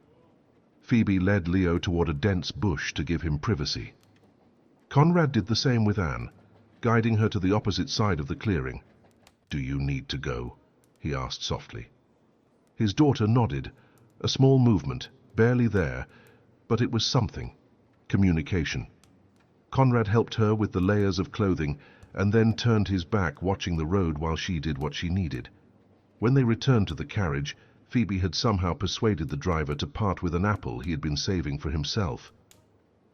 Phoebe led Leo toward a dense bush to give him privacy. Konrad did the same with Anne, guiding her to the opposite side of the clearing. "Do you need to go?" he asked softly. His daughter nodded, a small movement, barely there, but it was something. Communication. Konrad helped her with the layers of clothing, and then turned his back watching the road while she did what she needed. When they returned to the carriage, Phoebe had somehow persuaded the driver to part with an apple he had been saving for himself.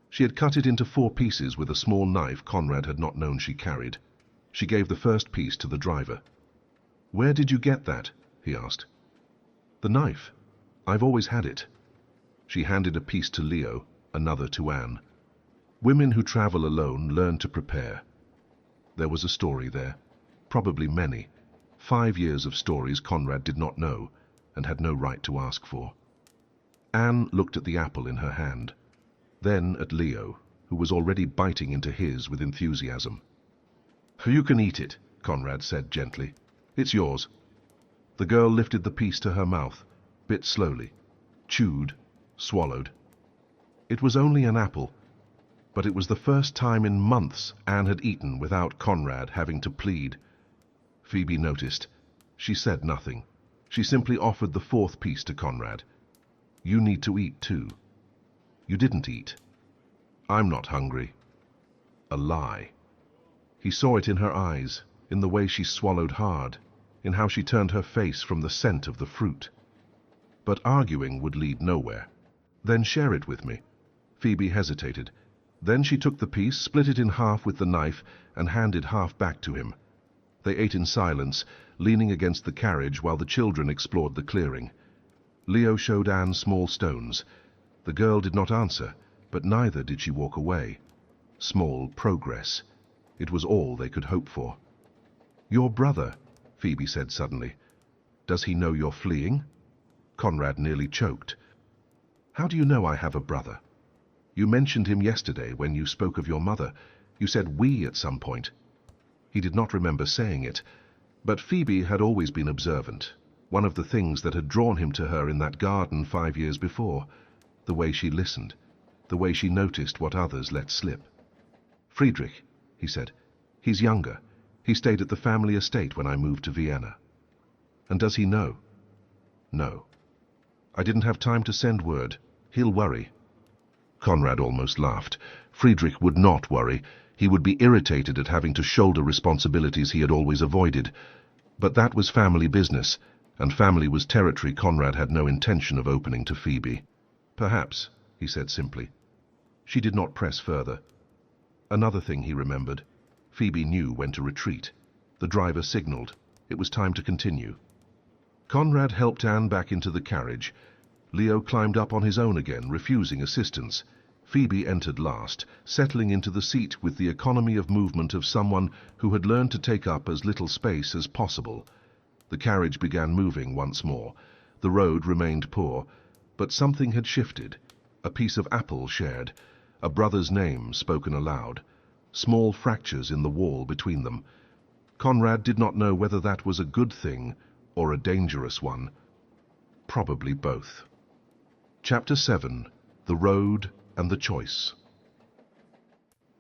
She had cut it into 4 pieces with a small knife Konrad had not known she carried. She gave the first piece to the driver. "Where did you get that?" he asked. "The knife. I've always had it." She handed a piece to Leo, another to Anne. Women who travel alone learn to prepare. There was a story there, probably many. 5 years of stories Konrad did not know, and had no right to ask for. Anne looked at the apple in her hand, then at Leo, who was already biting into his with enthusiasm. "You can eat it," Konrad said gently. "It's yours." The girl lifted the piece to her mouth, bit slowly, chewed, swallowed. It was only an apple, but it was the first time in months Anne had eaten without Konrad having to plead. Phoebe noticed. She said nothing. She simply offered the fourth piece to Konrad. "You need to eat too." "You didn't eat." "I'm not hungry." A lie. He saw it in her eyes, in the way she swallowed hard, in how she turned her face from the scent of the fruit. But arguing would lead nowhere. "Then share it with me." Phoebe hesitated. Then she took the piece, split it in half with the knife, and handed half back to him. They ate in silence, leaning against the carriage while the children explored the clearing. Leo showed Anne small stones. The girl did not answer, but neither did she walk away. Small progress. It was all they could hope for. "Your brother," Phoebe said suddenly. "Does he know you're fleeing?" Konrad nearly choked. "How do you know I have a brother? You mentioned him yesterday when you spoke of your mother. You said 'we' at some point." He did not remember saying it, but Phoebe had always been observant. One of the things that had drawn him to her in that garden 5 years before, the way she listened, the way she noticed what others let slip. "Friedrich," he said. "He's younger. He stayed at the family estate when I moved to Vienna." "And does he know?" "No. I didn't have time to send word. He'll worry." Konrad almost laughed. Friedrich would not worry. He would be irritated at having to shoulder responsibilities he had always avoided. But that was family business, and family was territory Konrad had no intention of opening to Phoebe. "Perhaps," he said simply. She did not press further. Another thing he remembered. Phoebe knew when to retreat. The driver signaled. It was time to continue. Konrad helped Anne back into the carriage. Leo climbed up on his own again, refusing assistance. Phoebe entered last, settling into the seat with the economy of movement of someone who had learned to take up as little space as possible. The carriage began moving once more. The road remained poor, but something had shifted. A piece of apple shared, a brother's name spoken aloud, small fractures in the wall between them. Konrad did not know whether that was a good thing or a dangerous one. Probably both. Chapter 7. The Road and the Choice.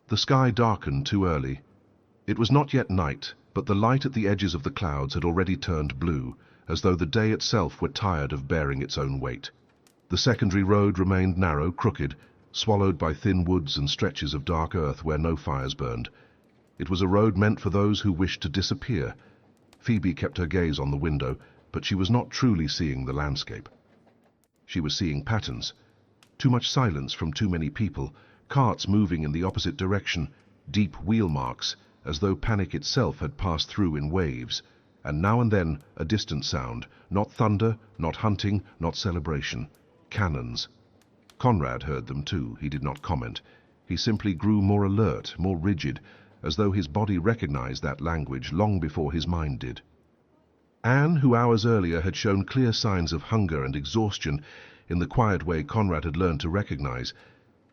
The sky darkened too early. It was not yet night, but the light at the edges of the clouds had already turned blue, as though the day itself were tired of bearing its own weight. The secondary road remained narrow, crooked, swallowed by thin woods and stretches of dark earth where no fires burned. It was a road meant for those who wished to disappear. Phoebe kept her gaze on the window, but she was not truly seeing the landscape. She was seeing patterns. Too much silence from too many people, carts moving in the opposite direction, deep wheel marks, as though panic itself had passed through in waves, and now and then a distant sound, not thunder, not hunting, not celebration. Cannons. Konrad heard them too. He did not comment. He simply grew more alert, more rigid, as though his body recognized that language long before his mind did. Anne, who hours earlier had shown clear signs of hunger and exhaustion in the quiet way Konrad had learned to recognize,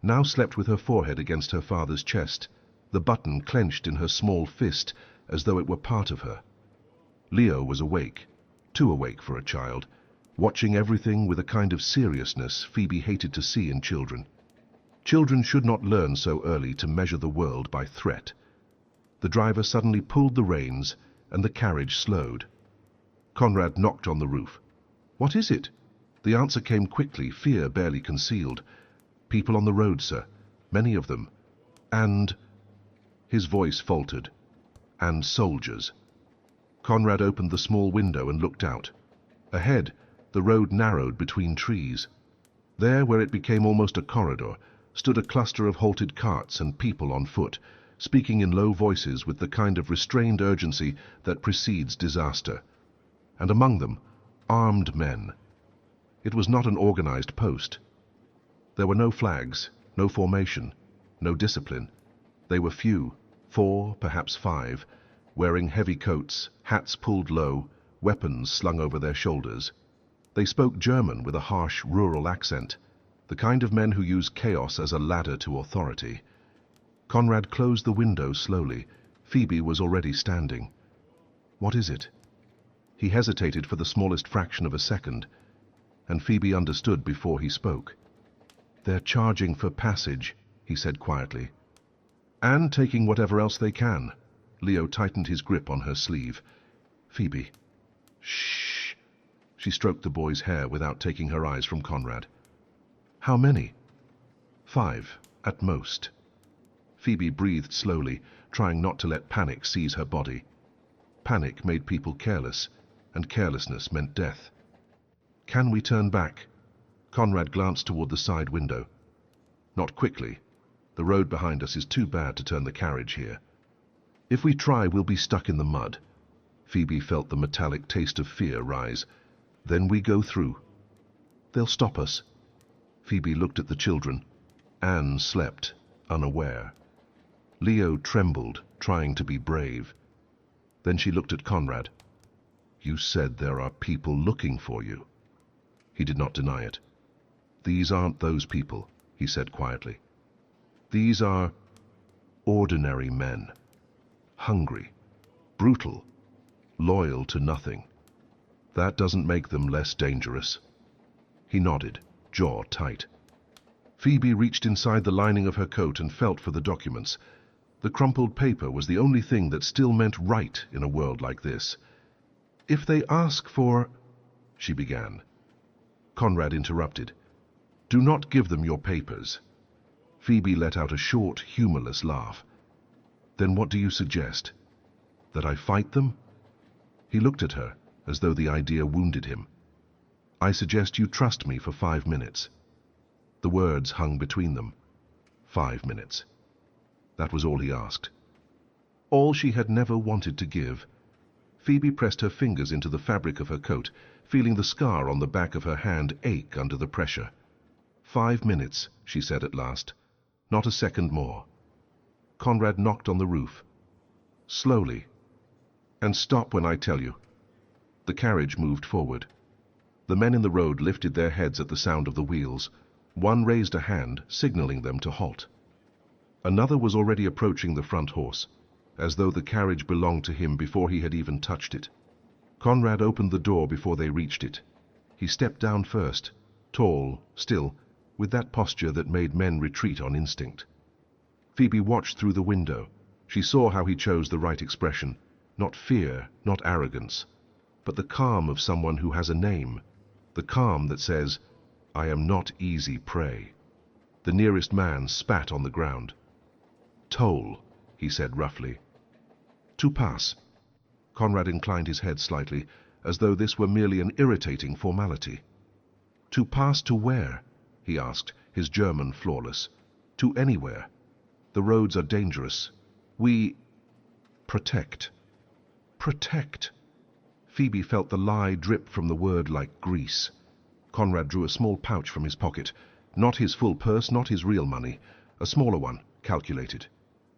now slept with her forehead against her father's chest, the button clenched in her small fist as though it were part of her. Leo was awake, too awake for a child, watching everything with a kind of seriousness Phoebe hated to see in children. Children should not learn so early to measure the world by threat. The driver suddenly pulled the reins, and the carriage slowed. Konrad knocked on the roof. "What is it?" The answer came quickly, fear barely concealed. "People on the road, sir. Many of them. And—" His voice faltered. "And soldiers." Konrad opened the small window and looked out. Ahead, the road narrowed between trees. There, where it became almost a corridor, stood a cluster of halted carts and people on foot, speaking in low voices with the kind of restrained urgency that precedes disaster. And among them, armed men. It was not an organized post. There were no flags, no formation, no discipline. They were few, 4, perhaps 5, wearing heavy coats, hats pulled low, weapons slung over their shoulders. They spoke German with a harsh rural accent, the kind of men who use chaos as a ladder to authority. Konrad closed the window slowly. Phoebe was already standing. "What is it?" He hesitated for the smallest fraction of a second, and Phoebe understood before he spoke. "They're charging for passage," he said quietly. "And taking whatever else they can." Leo tightened his grip on her sleeve. "Phoebe." Shh. She stroked the boy's hair without taking her eyes from Konrad. How many? 5, at most. Phoebe breathed slowly, trying not to let panic seize her body. Panic made people careless, and carelessness meant death. Can we turn back? Konrad glanced toward the side window. Not quickly. The road behind us is too bad to turn the carriage here. If we try, we'll be stuck in the mud. Phoebe felt the metallic taste of fear rise. Then we go through. They'll stop us. Phoebe looked at the children. Anne slept, unaware. Leo trembled, trying to be brave. Then she looked at Konrad. You said there are people looking for you. He did not deny it. These aren't those people, he said quietly. These are ordinary men. Hungry, brutal, loyal to nothing. That doesn't make them less dangerous. He nodded, jaw tight. Phoebe reached inside the lining of her coat and felt for the documents. The crumpled paper was the only thing that still meant right in a world like this. If they ask for... she began. Konrad interrupted. Do not give them your papers. Phoebe let out a short, humorless laugh. Then what do you suggest? That I fight them? He looked at her, as though the idea wounded him. I suggest you trust me for 5 minutes. The words hung between them. 5 minutes. That was all he asked. All she had never wanted to give. Phoebe pressed her fingers into the fabric of her coat, feeling the scar on the back of her hand ache under the pressure. 5 minutes, she said at last. Not a second more. Konrad knocked on the roof. Slowly. And stop when I tell you. The carriage moved forward. The men in the road lifted their heads at the sound of the wheels. One raised a hand, signaling them to halt. Another was already approaching the front horse, as though the carriage belonged to him before he had even touched it. Konrad opened the door before they reached it. He stepped down first, tall, still, with that posture that made men retreat on instinct. Phoebe watched through the window. She saw how he chose the right expression. Not fear, not arrogance, but the calm of someone who has a name. The calm that says, I am not easy prey. The nearest man spat on the ground. Toll, he said roughly. To pass. Konrad inclined his head slightly, as though this were merely an irritating formality. To pass to where? He asked, his German flawless. To anywhere. The roads are dangerous. We... protect. Protect. Phoebe felt the lie drip from the word like grease. Konrad drew a small pouch from his pocket. Not his full purse, not his real money. A smaller one, calculated.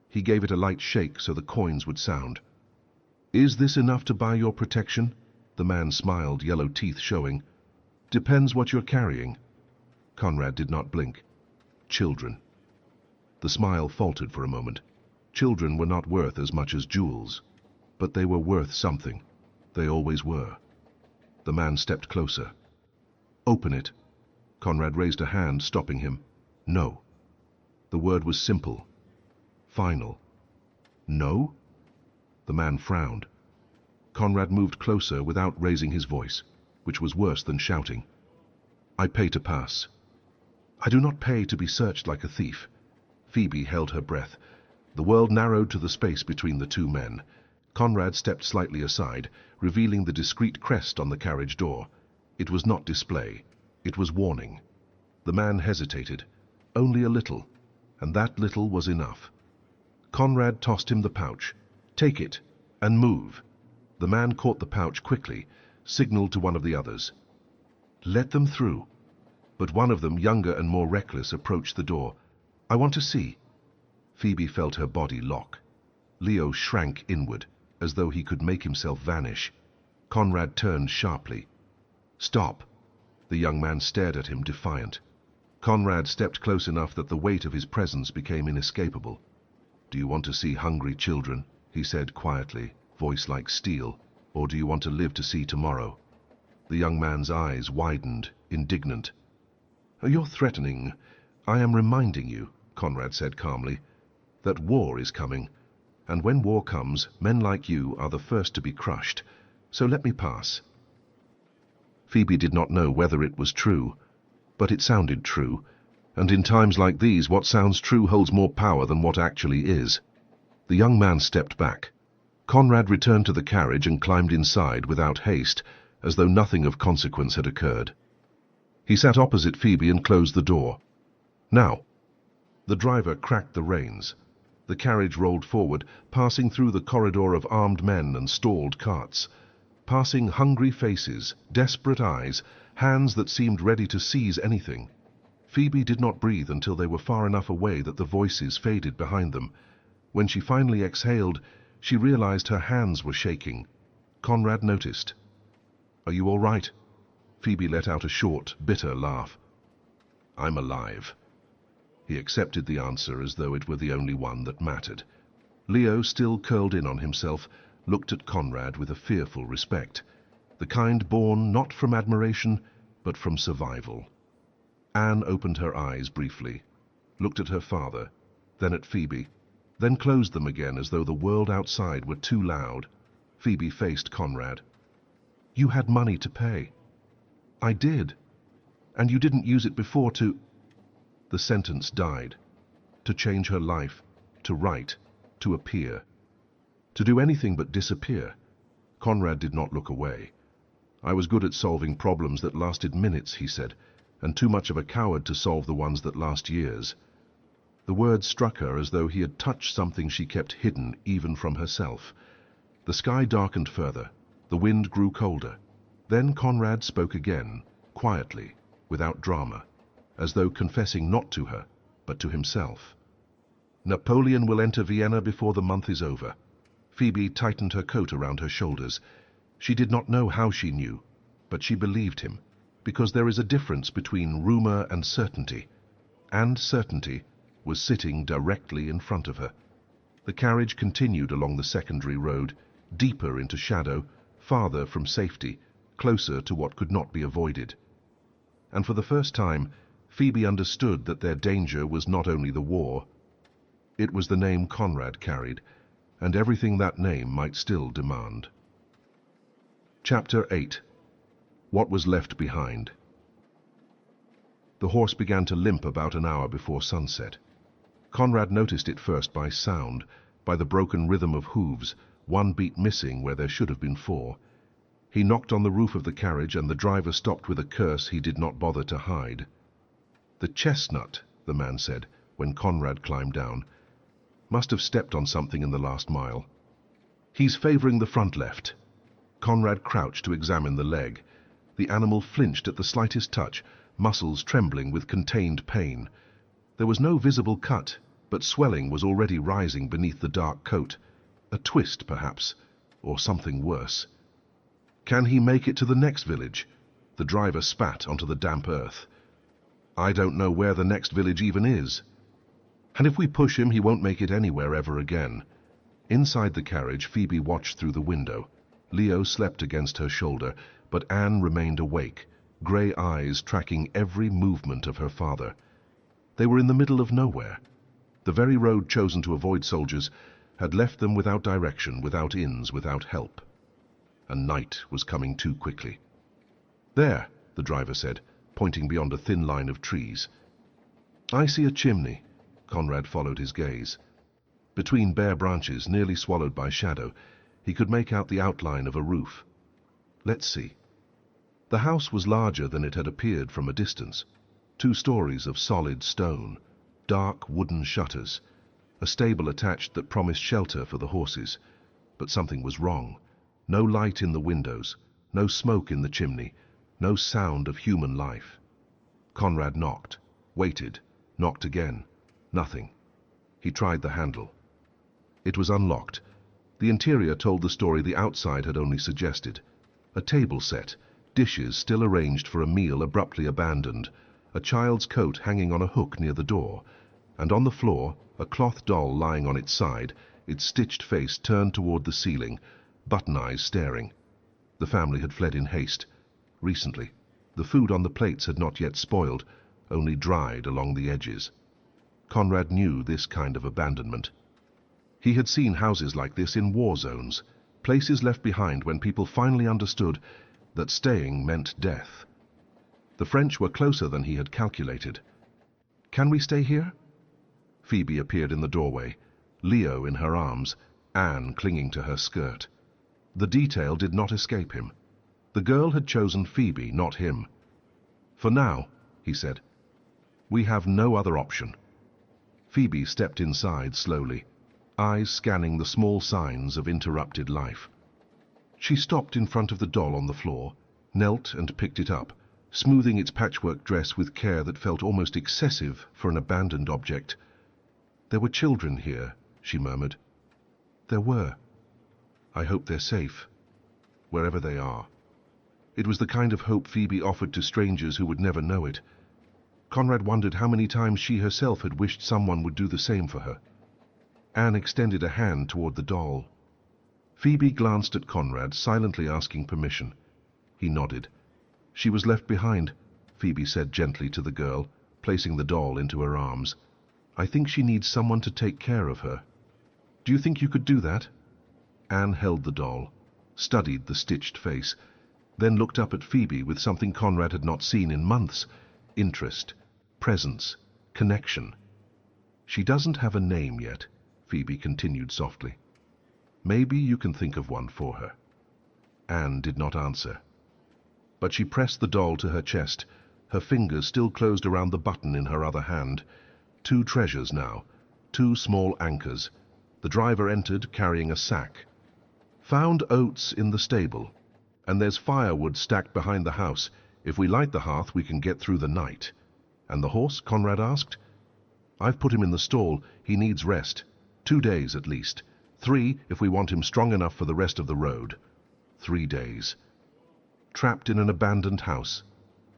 He gave it a light shake so the coins would sound. Is this enough to buy your protection? The man smiled, yellow teeth showing. Depends what you're carrying. Konrad did not blink. Children. The smile faltered for a moment. Children were not worth as much as jewels, but they were worth something. They always were. The man stepped closer. Open it. Konrad raised a hand, stopping him. No. The word was simple. Final. No? The man frowned. Konrad moved closer without raising his voice, which was worse than shouting. I pay to pass. I do not pay to be searched like a thief. Phoebe held her breath. The world narrowed to the space between the two men. Konrad stepped slightly aside, revealing the discreet crest on the carriage door. It was not display. It was warning. The man hesitated. Only a little, and that little was enough. Konrad tossed him the pouch. Take it, and move. The man caught the pouch quickly, signaled to one of the others. Let them through. But one of them, younger and more reckless, approached the door. I want to see. Phoebe felt her body lock. Leo shrank inward, as though he could make himself vanish. Konrad turned sharply. Stop. The young man stared at him, defiant. Konrad stepped close enough that the weight of his presence became inescapable. Do you want to see hungry children? He said quietly, voice like steel. Or do you want to live to see tomorrow? The young man's eyes widened, indignant. You're threatening. I am reminding you, Konrad said calmly, that war is coming. And when war comes, men like you are the first to be crushed. So let me pass. Phoebe did not know whether it was true, but it sounded true, and in times like these what sounds true holds more power than what actually is. The young man stepped back. Konrad returned to the carriage and climbed inside without haste, as though nothing of consequence had occurred. He sat opposite Phoebe and closed the door. "Now." The driver cracked the reins. The carriage rolled forward, passing through the corridor of armed men and stalled carts, passing hungry faces, desperate eyes, hands that seemed ready to seize anything. Phoebe did not breathe until they were far enough away that the voices faded behind them. When she finally exhaled, she realized her hands were shaking. Konrad noticed. "Are you all right?" Phoebe let out a short, bitter laugh. "I'm alive." He accepted the answer as though it were the only one that mattered. Leo, still curled in on himself, looked at Konrad with a fearful respect, the kind born not from admiration, but from survival. Anne opened her eyes briefly, looked at her father, then at Phoebe, then closed them again as though the world outside were too loud. Phoebe faced Konrad. "You had money to pay." "I did. And you didn't use it before to—" The sentence died. To change her life, to write, to appear. To do anything but disappear. Konrad did not look away. "I was good at solving problems that lasted minutes," he said, "and too much of a coward to solve the ones that last years." The words struck her as though he had touched something she kept hidden even from herself. The sky darkened further. The wind grew colder. Then Konrad spoke again, quietly, without drama, as though confessing not to her, but to himself. "Napoleon will enter Vienna before the month is over." Phoebe tightened her coat around her shoulders. She did not know how she knew, but she believed him, because there is a difference between rumor and certainty. And certainty was sitting directly in front of her. The carriage continued along the secondary road, deeper into shadow, farther from safety, closer to what could not be avoided. And for the first time, Phoebe understood that their danger was not only the war. It was the name Konrad carried, and everything that name might still demand. Chapter 8. What was left behind. The horse began to limp about an hour before sunset. Konrad noticed it first by sound, by the broken rhythm of hooves, one beat missing where there should have been 4. He knocked on the roof of the carriage, and the driver stopped with a curse he did not bother to hide. "The chestnut," the man said, when Konrad climbed down, "must have stepped on something in the last mile. He's favoring the front left." Konrad crouched to examine the leg. The animal flinched at the slightest touch, muscles trembling with contained pain. There was no visible cut, but swelling was already rising beneath the dark coat. A twist, perhaps, or something worse. "Can he make it to the next village?" The driver spat onto the damp earth. "I don't know where the next village even is." "And if we push him, he won't make it anywhere ever again." Inside the carriage, Phoebe watched through the window. Leo slept against her shoulder, but Anne remained awake, grey eyes tracking every movement of her father. They were in the middle of nowhere. The very road chosen to avoid soldiers had left them without direction, without inns, without help. And night was coming too quickly. "There," the driver said, pointing beyond a thin line of trees. "I see a chimney." Konrad followed his gaze. Between bare branches, nearly swallowed by shadow, he could make out the outline of a roof. "Let's see." The house was larger than it had appeared from a distance. 2 stories of solid stone, dark wooden shutters, a stable attached that promised shelter for the horses. But something was wrong. No light in the windows, no smoke in the chimney, no sound of human life. Konrad knocked, waited, knocked again. Nothing. He tried the handle. It was unlocked. The interior told the story the outside had only suggested. A table set, dishes still arranged for a meal abruptly abandoned, a child's coat hanging on a hook near the door, and on the floor a cloth doll lying on its side, its stitched face turned toward the ceiling, button eyes staring. The family had fled in haste. Recently. The food on the plates had not yet spoiled, only dried along the edges. Konrad knew this kind of abandonment. He had seen houses like this in war zones, places left behind when people finally understood that staying meant death. The French were closer than he had calculated. "Can we stay here?" Phoebe appeared in the doorway, Leo in her arms, Anne clinging to her skirt. The detail did not escape him. The girl had chosen Phoebe, not him. "For now," he said. "We have no other option." Phoebe stepped inside slowly, eyes scanning the small signs of interrupted life. She stopped in front of the doll on the floor, knelt and picked it up, smoothing its patchwork dress with care that felt almost excessive for an abandoned object. "There were children here," she murmured. "There were. I hope they're safe, wherever they are." It was the kind of hope Phoebe offered to strangers who would never know it. Konrad wondered how many times she herself had wished someone would do the same for her. Anne extended a hand toward the doll. Phoebe glanced at Konrad, silently asking permission. He nodded. "She was left behind," Phoebe said gently to the girl, placing the doll into her arms. "I think she needs someone to take care of her. Do you think you could do that?" Anne held the doll, studied the stitched face, then looked up at Phoebe with something Konrad had not seen in months: interest, presence, connection. "She doesn't have a name yet," Phoebe continued softly. "Maybe you can think of one for her." Anne did not answer, but she pressed the doll to her chest, her fingers still closed around the button in her other hand. Two treasures now, two small anchors. The driver entered carrying a sack. "Found oats in the stable, and there's firewood stacked behind the house. If we light the hearth, we can get through the night." "And the horse?" Konrad asked. "I've put him in the stall. He needs rest. 2 days at least. 3 if we want him strong enough for the rest of the road." 3 days. Trapped in an abandoned house,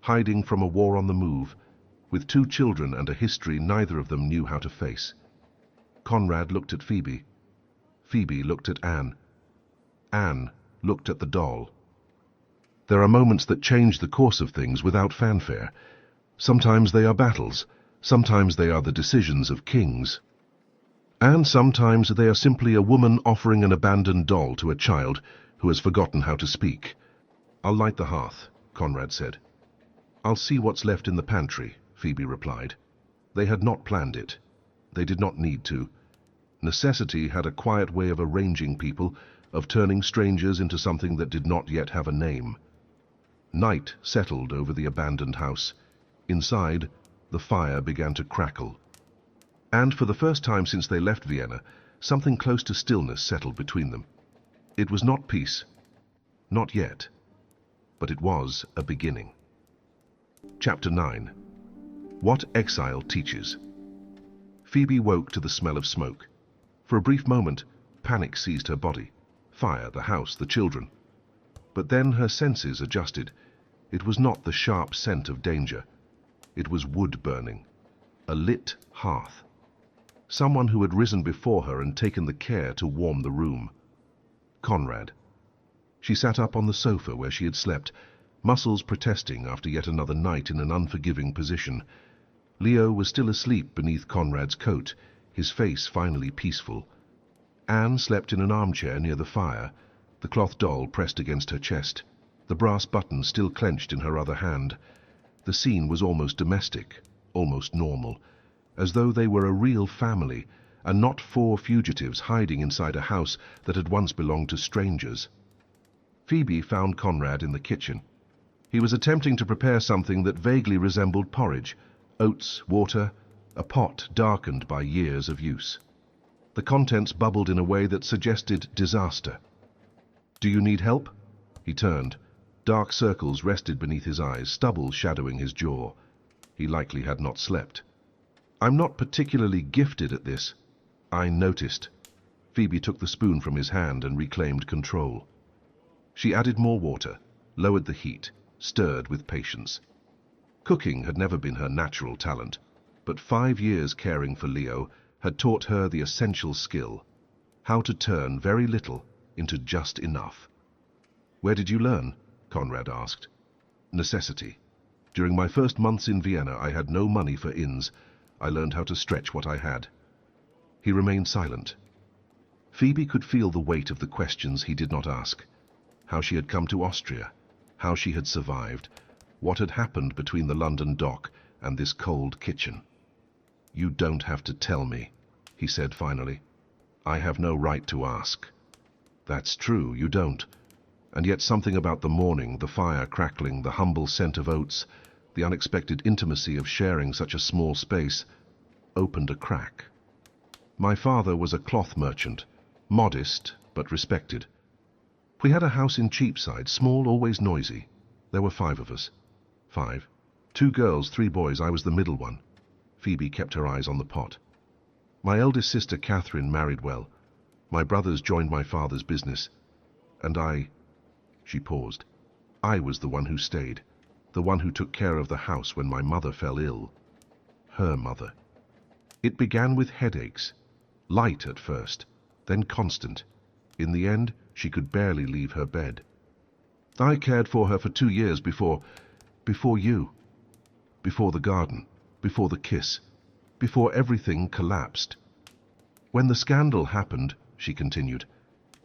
hiding from a war on the move, with 2 children and a history neither of them knew how to face. Konrad looked at Phoebe. Phoebe looked at Anne. Anne looked at the doll. There are moments that change the course of things without fanfare. Sometimes they are battles, sometimes they are the decisions of kings. And sometimes they are simply a woman offering an abandoned doll to a child who has forgotten how to speak. "I'll light the hearth," Konrad said. "I'll see what's left in the pantry," Phoebe replied. They had not planned it. They did not need to. Necessity had a quiet way of arranging people, of turning strangers into something that did not yet have a name. Night settled over the abandoned house. Inside, the fire began to crackle. And for the first time since they left Vienna, something close to stillness settled between them. It was not peace. Not yet. But it was a beginning. Chapter 9. What Exile Teaches. Phoebe woke to the smell of smoke. For a brief moment, panic seized her body. Fire, the house, the children. But then her senses adjusted. It was not the sharp scent of danger. It was wood burning. A lit hearth. Someone who had risen before her and taken the care to warm the room. Konrad. She sat up on the sofa where she had slept, muscles protesting after yet another night in an unforgiving position. Leo was still asleep beneath Konrad's coat, his face finally peaceful. Anne slept in an armchair near the fire, the cloth doll pressed against her chest, the brass button still clenched in her other hand. The scene was almost domestic, almost normal, as though they were a real family, and not 4 fugitives hiding inside a house that had once belonged to strangers. Phoebe found Konrad in the kitchen. He was attempting to prepare something that vaguely resembled porridge, oats, water, a pot darkened by years of use. The contents bubbled in a way that suggested disaster. "Do you need help?" He turned. Dark circles rested beneath his eyes, stubble shadowing his jaw. He likely had not slept. "I'm not particularly gifted at this." "I noticed." Phoebe took the spoon from his hand and reclaimed control. She added more water, lowered the heat, stirred with patience. Cooking had never been her natural talent, but 5 years caring for Leo had taught her the essential skill: how to turn very little into just enough. "Where did you learn?" Konrad asked. "Necessity. During my first months in Vienna, I had no money for inns. I learned how to stretch what I had." He remained silent. Phoebe could feel the weight of the questions he did not ask. How she had come to Austria, how she had survived, what had happened between the London dock and this cold kitchen. "You don't have to tell me," he said finally. "I have no right to ask." "That's true, you don't. And yet something about the morning, the fire crackling, the humble scent of oats, the unexpected intimacy of sharing such a small space, opened a crack. My father was a cloth merchant, modest but respected. We had a house in Cheapside, small, always noisy. There were 5 of us. 5. 2 girls, 3 boys, I was the middle one. Phoebe kept her eyes on the pot. My eldest sister Catherine married well. My brothers joined my father's business. And I... She paused. I was the one who stayed, the one who took care of the house when my mother fell ill. Her mother. It began with headaches. Light at first, then constant. In the end, she could barely leave her bed. I cared for her for 2 years before you. Before the garden, before the kiss, before everything collapsed. When the scandal happened, she continued,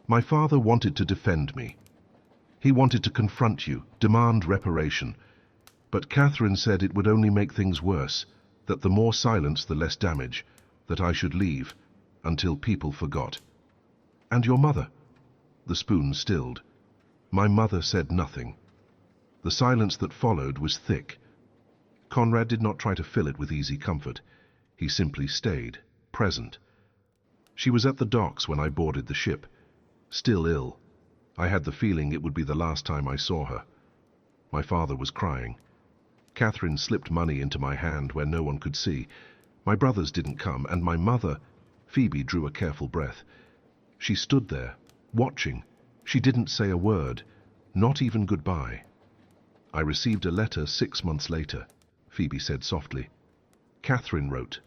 my father wanted to defend me. He wanted to confront you, demand reparation. But Catherine said it would only make things worse, that the more silence, the less damage, that I should leave, until people forgot. And your mother? The spoon stilled. My mother said nothing. The silence that followed was thick. Konrad did not try to fill it with easy comfort. He simply stayed, present. She was at the docks when I boarded the ship, still ill. I had the feeling it would be the last time I saw her. My father was crying. Catherine slipped money into my hand where no one could see. My brothers didn't come, and my mother, Phoebe, drew a careful breath. She stood there, watching. She didn't say a word, not even goodbye. I received a letter 6 months later, Phoebe said softly. Catherine wrote.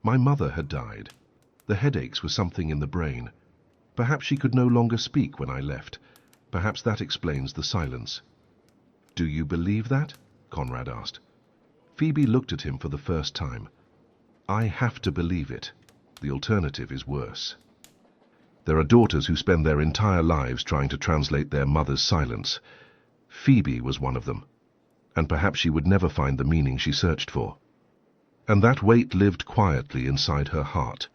My mother had died. The headaches were something in the brain. Perhaps she could no longer speak when I left. Perhaps that explains the silence. Do you believe that? Konrad asked. Phoebe looked at him for the first time. I have to believe it. The alternative is worse. There are daughters who spend their entire lives trying to translate their mother's silence. Phoebe was one of them, and perhaps she would never find the meaning she searched for. And that weight lived quietly inside her heart.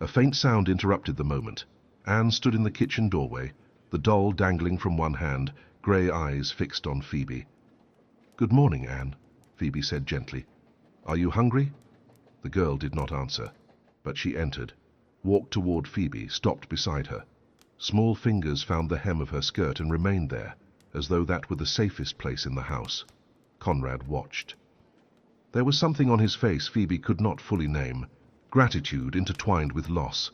A faint sound interrupted the moment. Anne stood in the kitchen doorway, the doll dangling from one hand, grey eyes fixed on Phoebe. Good morning, Anne, Phoebe said gently. Are you hungry? The girl did not answer, but she entered, walked toward Phoebe, stopped beside her. Small fingers found the hem of her skirt and remained there, as though that were the safest place in the house. Konrad watched. There was something on his face Phoebe could not fully name, gratitude intertwined with loss,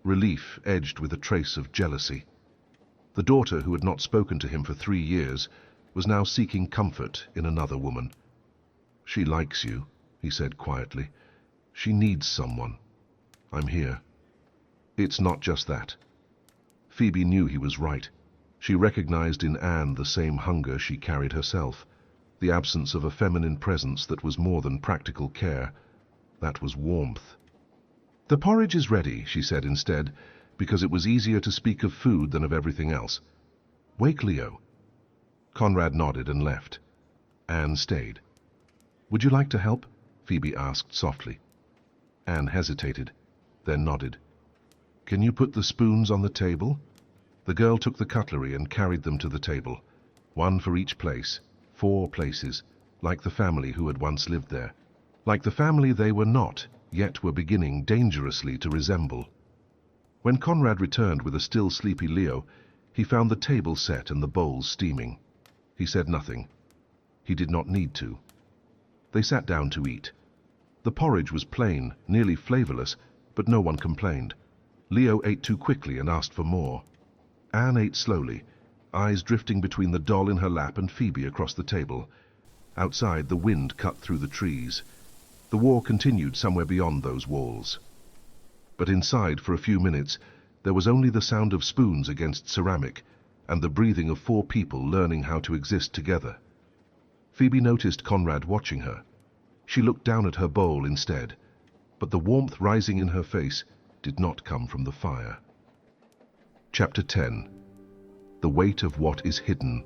relief edged with a trace of jealousy. The daughter who had not spoken to him for 3 years was now seeking comfort in another woman. She likes you, he said quietly. She needs someone. I'm here. It's not just that. Phoebe knew he was right. She recognized in Anne the same hunger she carried herself, the absence of a feminine presence that was more than practical care. That was warmth. The porridge is ready, she said instead, because it was easier to speak of food than of everything else. Wake Leo. Konrad nodded and left. Anne stayed. Would you like to help? Phoebe asked softly. Anne hesitated, then nodded. Can you put the spoons on the table? The girl took the cutlery and carried them to the table, 1 for each place, 4 places, like the family who had once lived there. Like the family they were not, yet were beginning dangerously to resemble. When Konrad returned with a still sleepy Leo, he found the table set and the bowls steaming. He said nothing. He did not need to. They sat down to eat. The porridge was plain, nearly flavorless, but no one complained. Leo ate too quickly and asked for more. Anne ate slowly, eyes drifting between the doll in her lap and Phoebe across the table. Outside, the wind cut through the trees. The war continued somewhere beyond those walls. But inside, for a few minutes, there was only the sound of spoons against ceramic and the breathing of 4 people learning how to exist together. Phoebe noticed Konrad watching her. She looked down at her bowl instead, but the warmth rising in her face did not come from the fire. Chapter 10. The Weight of What is Hidden.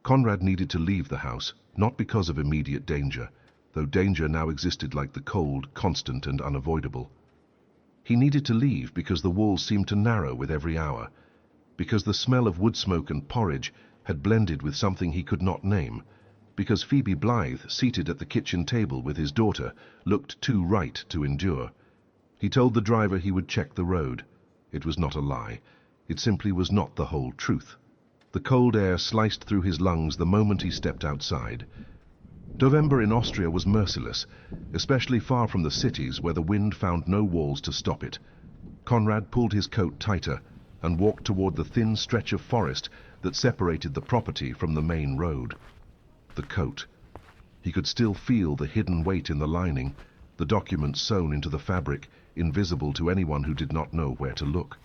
Konrad needed to leave the house, not because of immediate danger, though danger now existed like the cold, constant and unavoidable. He needed to leave because the walls seemed to narrow with every hour, because the smell of wood smoke and porridge had blended with something he could not name, because Phoebe Blythe, seated at the kitchen table with his daughter, looked too right to endure. He told the driver he would check the road. It was not a lie. It simply was not the whole truth. The cold air sliced through his lungs the moment he stepped outside. November in Austria was merciless, especially far from the cities where the wind found no walls to stop it. Konrad pulled his coat tighter and walked toward the thin stretch of forest that separated the property from the main road. The coat. He could still feel the hidden weight in the lining, the documents sewn into the fabric, invisible to anyone who did not know where to look.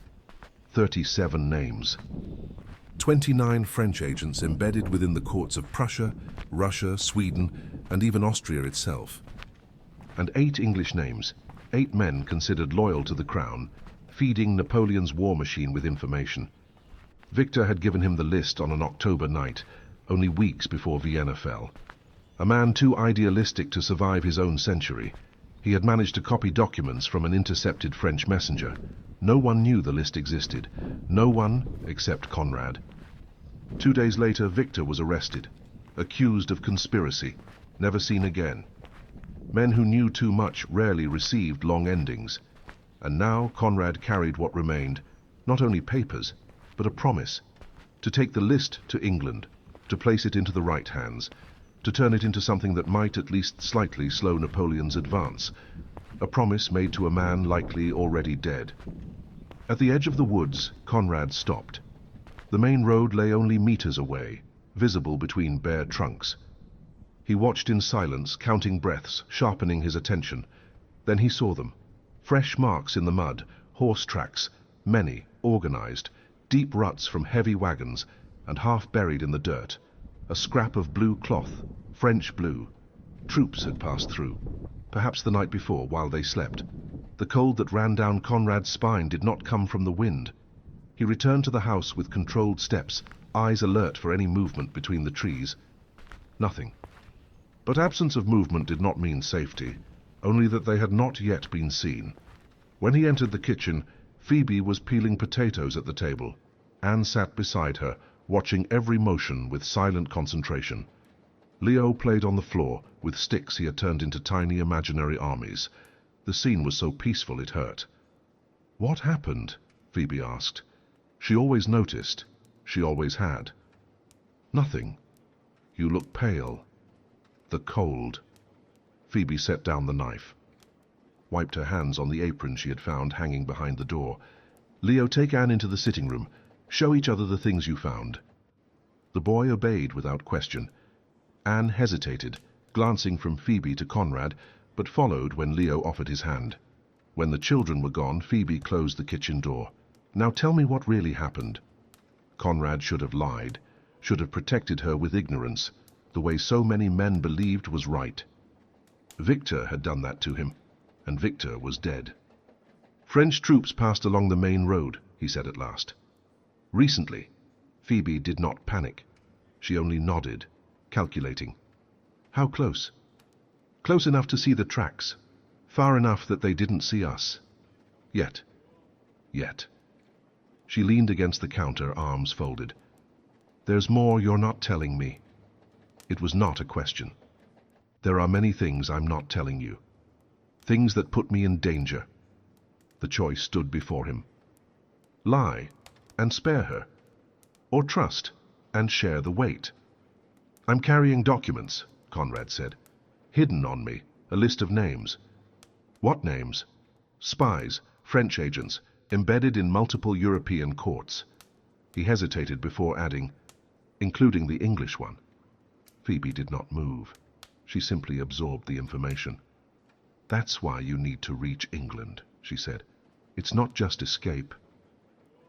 37 names. 29 French agents embedded within the courts of Prussia, Russia, Sweden, and even Austria itself. And 8 English names, 8 men considered loyal to the crown, feeding Napoleon's war machine with information. Victor had given him the list on an October night, only weeks before Vienna fell. A man too idealistic to survive his own century, he had managed to copy documents from an intercepted French messenger. No one knew the list existed. No one except Konrad. 2 days later, Victor was arrested, accused of conspiracy, never seen again. Men who knew too much rarely received long endings. And now Konrad carried what remained, not only papers, but a promise, to take the list to England, to place it into the right hands, to turn it into something that might at least slightly slow Napoleon's advance. A promise made to a man likely already dead. At the edge of the woods, Konrad stopped. The main road lay only meters away, visible between bare trunks. He watched in silence, counting breaths, sharpening his attention. Then he saw them. Fresh marks in the mud, horse tracks, many, organized, deep ruts from heavy wagons, and half buried in the dirt. A scrap of blue cloth, French blue. Troops had passed through, perhaps the night before while they slept. The cold that ran down Konrad's spine did not come from the wind. He returned to the house with controlled steps, eyes alert for any movement between the trees. Nothing. But absence of movement did not mean safety, only that they had not yet been seen. When he entered the kitchen, Phoebe was peeling potatoes at the table. Anne sat beside her, watching every motion with silent concentration. Leo played on the floor with sticks he had turned into tiny imaginary armies. The scene was so peaceful it hurt. "What happened?" Phoebe asked. She always noticed. She always had. "Nothing. You look pale." "The cold." Phoebe set down the knife, wiped her hands on the apron she had found hanging behind the door. "Leo, take Anne into the sitting room. Show each other the things you found." The boy obeyed without question. Anne hesitated, glancing from Phoebe to Konrad, but followed when Leo offered his hand. When the children were gone, Phoebe closed the kitchen door. "Now tell me what really happened." Konrad should have lied, should have protected her with ignorance, the way so many men believed was right. Victor had done that to him, and Victor was dead. "French troops passed along the main road," he said at last. "Recently." Phoebe did not panic. She only nodded, calculating. "How close?" "Close enough to see the tracks. Far enough that they didn't see us. Yet." Yet. She leaned against the counter, arms folded. "There's more you're not telling me." It was not a question. "There are many things I'm not telling you. Things that put me in danger." The choice stood before him. Lie and spare her, or trust and share the weight. "I'm carrying documents," Konrad said. "Hidden on me, a list of names." "What names?" "Spies, French agents, embedded in multiple European courts." He hesitated before adding, "including the English one." Phoebe did not move. She simply absorbed the information. "That's why you need to reach England," she said. "It's not just escape.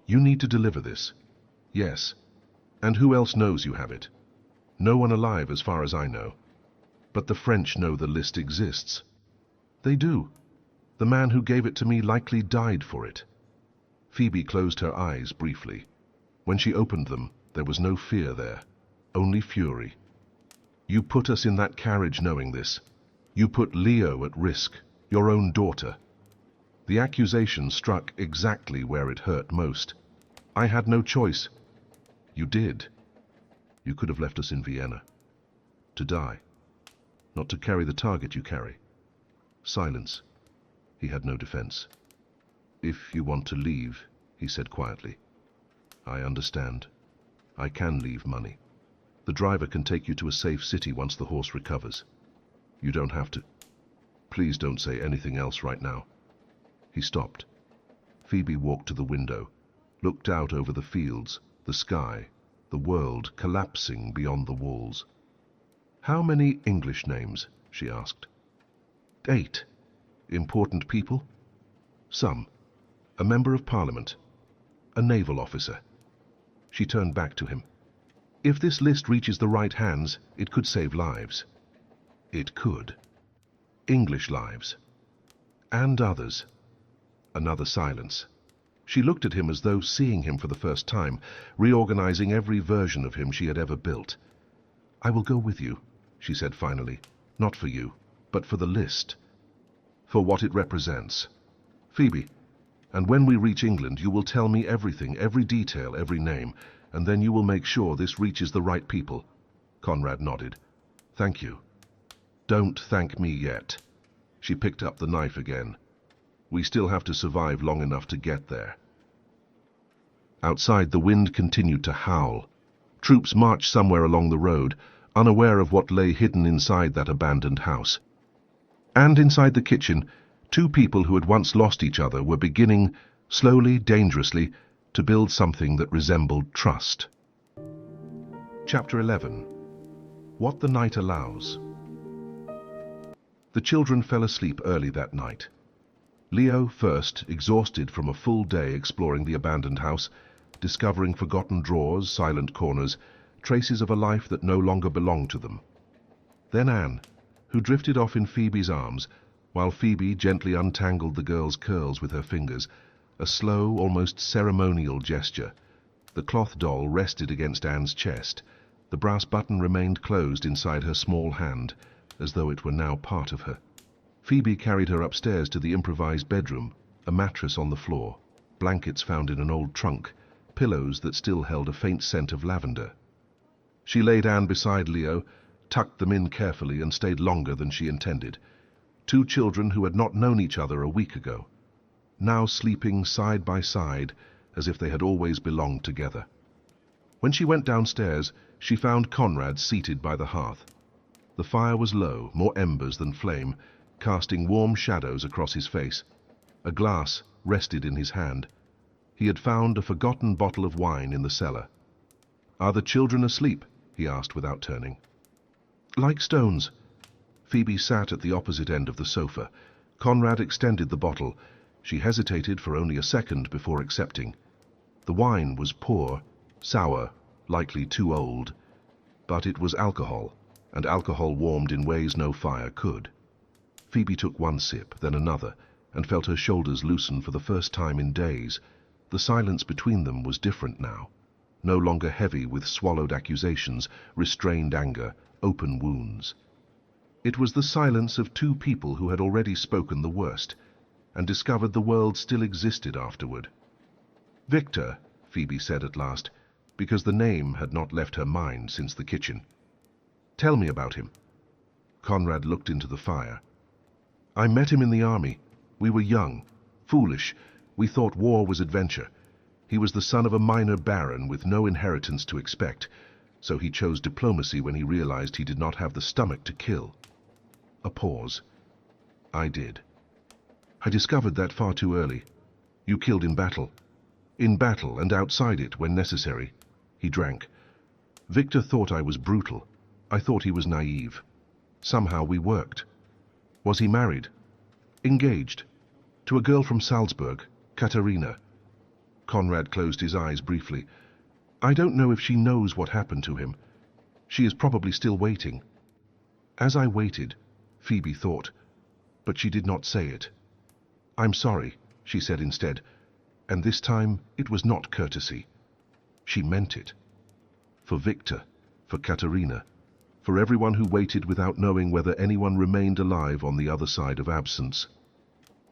You need to deliver this." "Yes. And who else knows you have it?" "No one alive as far as I know." "But the French know the list exists." "They do. The man who gave it to me likely died for it." Phoebe closed her eyes briefly. When she opened them, there was no fear there. Only fury. You put us in that carriage knowing this. You put Leo at risk, your own daughter. The accusation struck exactly where it hurt most. I had no choice. You did. You could have left us in Vienna. To die. Not to carry the target you carry. Silence. He had no defense. If you want to leave, he said quietly. I understand. I can leave money. The driver can take you to a safe city once the horse recovers. You don't have to. Please don't say anything else right now. He stopped. Phoebe walked to the window, looked out over the fields, the sky, the world collapsing beyond the walls. How many English names? She asked. 8. Important people? Some. A member of Parliament. A naval officer. She turned back to him. If this list reaches the right hands, it could save lives. It could. English lives. And others. Another silence. She looked at him as though seeing him for the first time, reorganizing every version of him she had ever built. I will go with you, she said finally. Not for you, but for the list. For what it represents. Phoebe, and when we reach England, you will tell me everything, every detail, every name, and then you will make sure this reaches the right people. Konrad nodded. Thank you. Don't thank me yet. She picked up the knife again. We still have to survive long enough to get there. Outside, the wind continued to howl. Troops marched somewhere along the road, unaware of what lay hidden inside that abandoned house. And inside the kitchen, two people who had once lost each other were beginning, slowly, dangerously, to build something that resembled trust. Chapter 11. What the Night Allows. The children fell asleep early that night. Leo first, exhausted from a full day exploring the abandoned house, discovering forgotten drawers, silent corners, traces of a life that no longer belonged to them. Then Anne, who drifted off in Phoebe's arms, while Phoebe gently untangled the girl's curls with her fingers, a slow, almost ceremonial gesture. The cloth doll rested against Anne's chest. The brass button remained closed inside her small hand, as though it were now part of her. Phoebe carried her upstairs to the improvised bedroom, a mattress on the floor, blankets found in an old trunk, pillows that still held a faint scent of lavender. She laid Anne beside Leo, tucked them in carefully, and stayed longer than she intended. Two children who had not known each other a week ago, now sleeping side by side as if they had always belonged together. When she went downstairs, she found Konrad seated by the hearth. The fire was low, more embers than flame, casting warm shadows across his face. A glass rested in his hand. He had found a forgotten bottle of wine in the cellar. "Are the children asleep?" he asked without turning. "Like stones." Phoebe sat at the opposite end of the sofa. Konrad extended the bottle. She hesitated for only a second before accepting. The wine was poor, sour, likely too old. But it was alcohol, and alcohol warmed in ways no fire could. Phoebe took one sip, then another, and felt her shoulders loosen for the first time in days. The silence between them was different now, no longer heavy with swallowed accusations, restrained anger, open wounds. It was the silence of two people who had already spoken the worst, and discovered the world still existed afterward. "Victor," Phoebe said at last, because the name had not left her mind since the kitchen. "Tell me about him." Konrad looked into the fire. "I met him in the army. We were young, foolish. We thought war was adventure. He was the son of a minor baron with no inheritance to expect, so he chose diplomacy when he realized he did not have the stomach to kill." A pause. "I did. I discovered that far too early. You killed in battle. In battle and outside it when necessary." He drank. "Victor thought I was brutal. I thought he was naive. Somehow we worked." "Was he married?" "Engaged. To a girl from Salzburg, Katerina." Konrad closed his eyes briefly. "I don't know if she knows what happened to him. She is probably still waiting." As I waited, Phoebe thought, but she did not say it. "I'm sorry," she said instead, and this time it was not courtesy. She meant it. For Victor, for Katerina, for everyone who waited without knowing whether anyone remained alive on the other side of absence.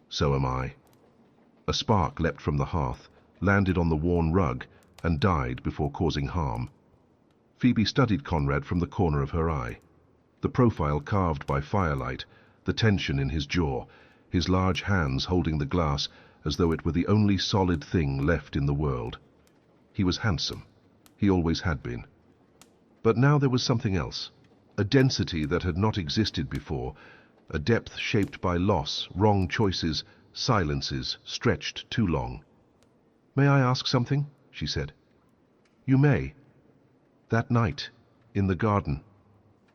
So am I. A spark leapt from the hearth, landed on the worn rug, and died before causing harm. Phoebe studied Konrad from the corner of her eye. The profile carved by firelight, the tension in his jaw, his large hands holding the glass as though it were the only solid thing left in the world. He was handsome. He always had been. But now there was something else, a density that had not existed before, a depth shaped by loss, wrong choices, silences stretched too long. "May I ask something?" she said. "You may. That night, in the garden,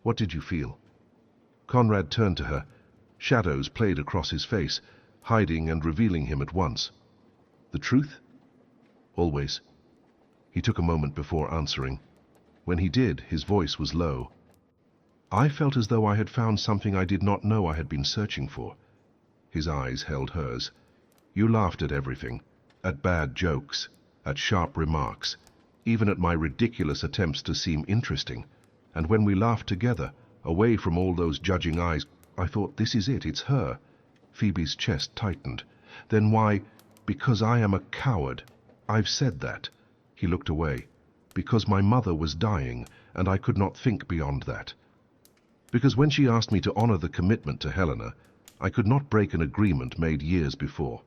what did you feel?" Konrad turned to her. Shadows played across his face, hiding and revealing him at once. "The truth?" "Always." He took a moment before answering. When he did, his voice was low. "I felt as though I had found something I did not know I had been searching for." His eyes held hers. "You laughed at everything, at bad jokes, at sharp remarks, even at my ridiculous attempts to seem interesting. And when we laughed together, away from all those judging eyes, I thought, this is it, it's her." Phoebe's chest tightened. "Then why—" "Because I am a coward. I've said that." He looked away. "Because my mother was dying, and I could not think beyond that. Because when she asked me to honor the commitment to Helena, I could not break an agreement made years before.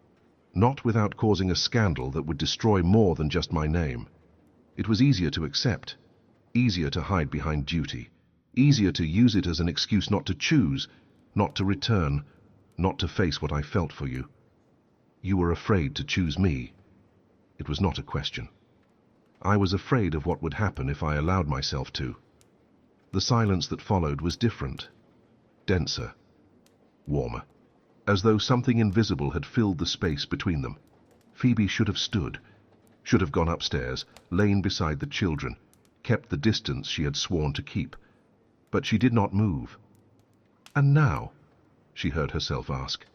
Not without causing a scandal that would destroy more than just my name. It was easier to accept, easier to hide behind duty, easier to use it as an excuse not to choose, not to return, not to face what I felt for you. You were afraid to choose me. It was not a question. I was afraid of what would happen if I allowed myself to." The silence that followed was different, denser, warmer, as though something invisible had filled the space between them. Phoebe should have stood, should have gone upstairs, lain beside the children, kept the distance she had sworn to keep. But she did not move. "And now?" she heard herself ask.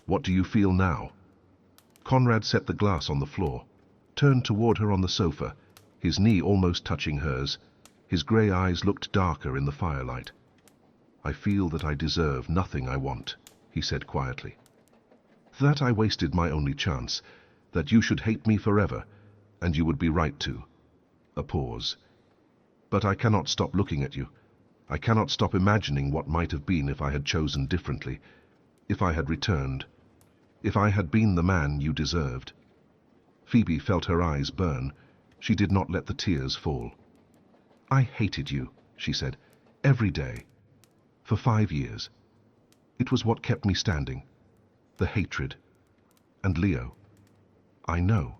"What do you feel now?" Konrad set the glass on the floor, turned toward her on the sofa, his knee almost touching hers. His grey eyes looked darker in the firelight. "I feel that I deserve nothing I want," he said quietly. "That I wasted my only chance, that you should hate me forever, and you would be right to." A pause. "But I cannot stop looking at you. I cannot stop imagining what might have been if I had chosen differently, if I had returned, if I had been the man you deserved." Phoebe felt her eyes burn. She did not let the tears fall. "I hated you," she said, "every day. For 5 years. It was what kept me standing. The hatred. And Leo. I know.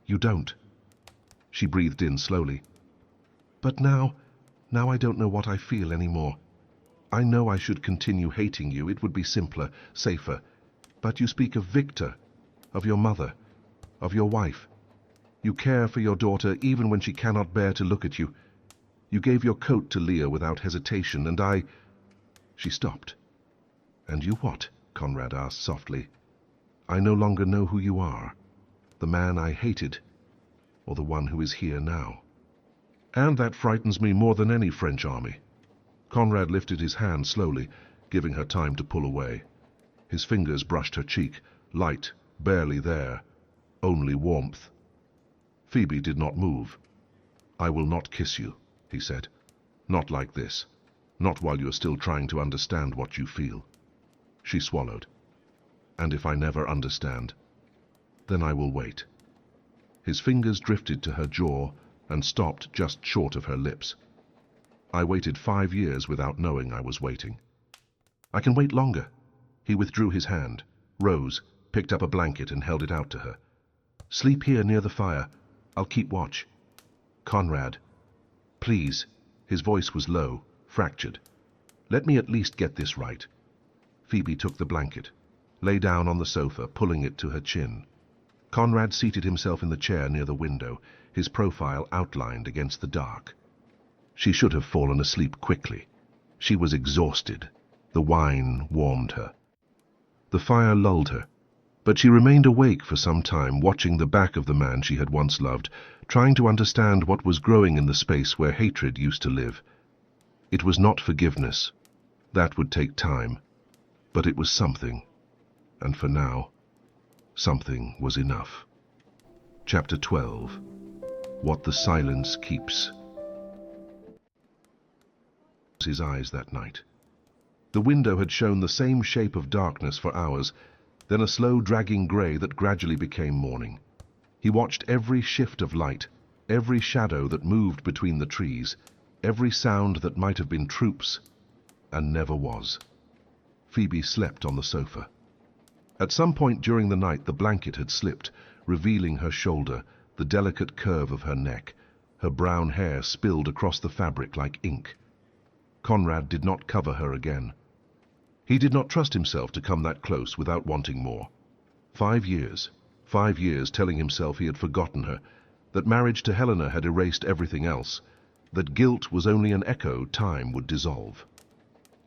You don't." She breathed in slowly. "But now I don't know what I feel anymore. I know I should continue hating you. It would be simpler, safer. But you speak of Victor, of your mother, of your wife. You care for your daughter even when she cannot bear to look at you. You gave your coat to Leo without hesitation, and I—" She stopped. "And you what?" Konrad asked softly. "I no longer know who you are, the man I hated, or the one who is here now. And that frightens me more than any French army." Konrad lifted his hand slowly, giving her time to pull away. His fingers brushed her cheek, light, barely there, only warmth. Phoebe did not move. "I will not kiss you," he said. "Not like this. Not while you're still trying to understand what you feel." She swallowed. "And if I never understand, then I will wait." His fingers drifted to her jaw and stopped just short of her lips. "I waited 5 years without knowing I was waiting. I can wait longer." He withdrew his hand, rose, picked up a blanket and held it out to her. "Sleep here near the fire. I'll keep watch." "Konrad, please." His voice was low, fractured. "Let me at least get this right." Phoebe took the blanket, lay down on the sofa, pulling it to her chin. Konrad seated himself in the chair near the window, his profile outlined against the dark. She should have fallen asleep quickly. She was exhausted. The wine warmed her. The fire lulled her, but she remained awake for some time, watching the back of the man she had once loved, trying to understand what was growing in the space where hatred used to live. It was not forgiveness. That would take time. But it was something. And for now, something was enough. Chapter 12. What the Silence Keeps. His eyes that night. The window had shown the same shape of darkness for hours, then a slow dragging grey that gradually became morning. He watched every shift of light, every shadow that moved between the trees, every sound that might have been troops, and never was. Phoebe slept on the sofa. At some point during the night the blanket had slipped, revealing her shoulder, the delicate curve of her neck. Her brown hair spilled across the fabric like ink. Konrad did not cover her again. He did not trust himself to come that close without wanting more. 5 years telling himself he had forgotten her, that marriage to Helena had erased everything else, that guilt was only an echo time would dissolve.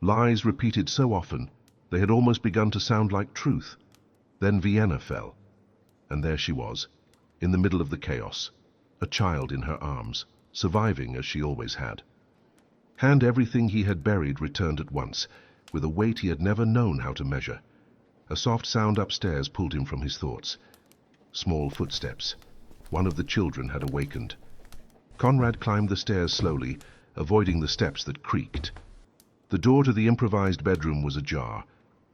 Lies repeated so often, they had almost begun to sound like truth. Then Vienna fell, and there she was, in the middle of the chaos, a child in her arms, surviving as she always had. And everything he had buried returned at once, with a weight he had never known how to measure. A soft sound upstairs pulled him from his thoughts. Small footsteps. One of the children had awakened. Konrad climbed the stairs slowly, avoiding the steps that creaked. The door to the improvised bedroom was ajar.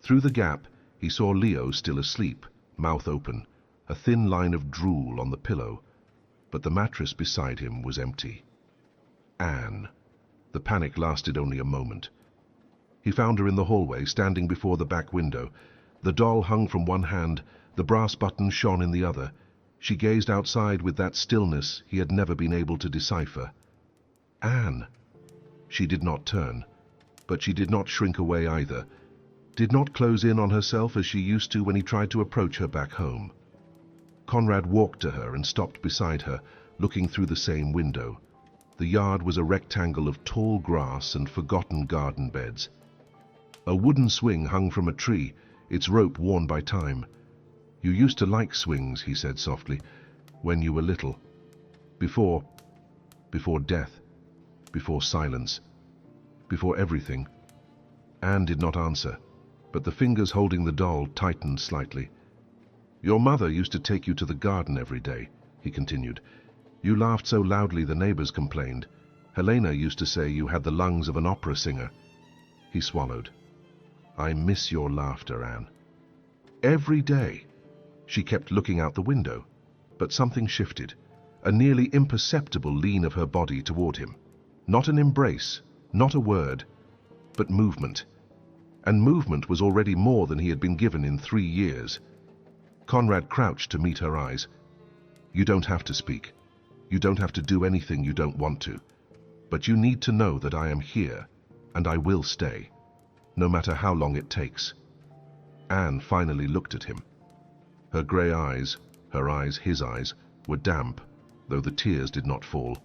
Through the gap, he saw Leo still asleep, mouth open, a thin line of drool on the pillow, but the mattress beside him was empty. Anne. The panic lasted only a moment. He found her in the hallway, standing before the back window. The doll hung from one hand, the brass button shone in the other. She gazed outside with that stillness he had never been able to decipher. Anne! She did not turn, but she did not shrink away either, did not close in on herself as she used to when he tried to approach her back home. Konrad walked to her and stopped beside her, looking through the same window. The yard was a rectangle of tall grass and forgotten garden beds. A wooden swing hung from a tree, its rope worn by time. "You used to like swings," he said softly, "when you were little. Before death, before silence, before everything." Anne did not answer, but the fingers holding the doll tightened slightly. "Your mother used to take you to the garden every day," he continued. "You laughed so loudly the neighbors complained. Helena used to say you had the lungs of an opera singer." He swallowed. "I miss your laughter, Anne." "Every day." She kept looking out the window, but something shifted, a nearly imperceptible lean of her body toward him. Not an embrace, not a word, but movement. And movement was already more than he had been given in 3 years. Konrad crouched to meet her eyes. "You don't have to speak. You don't have to do anything you don't want to. But you need to know that I am here, and I will stay, no matter how long it takes." Anne finally looked at him. Her grey eyes, his eyes, were damp, though the tears did not fall.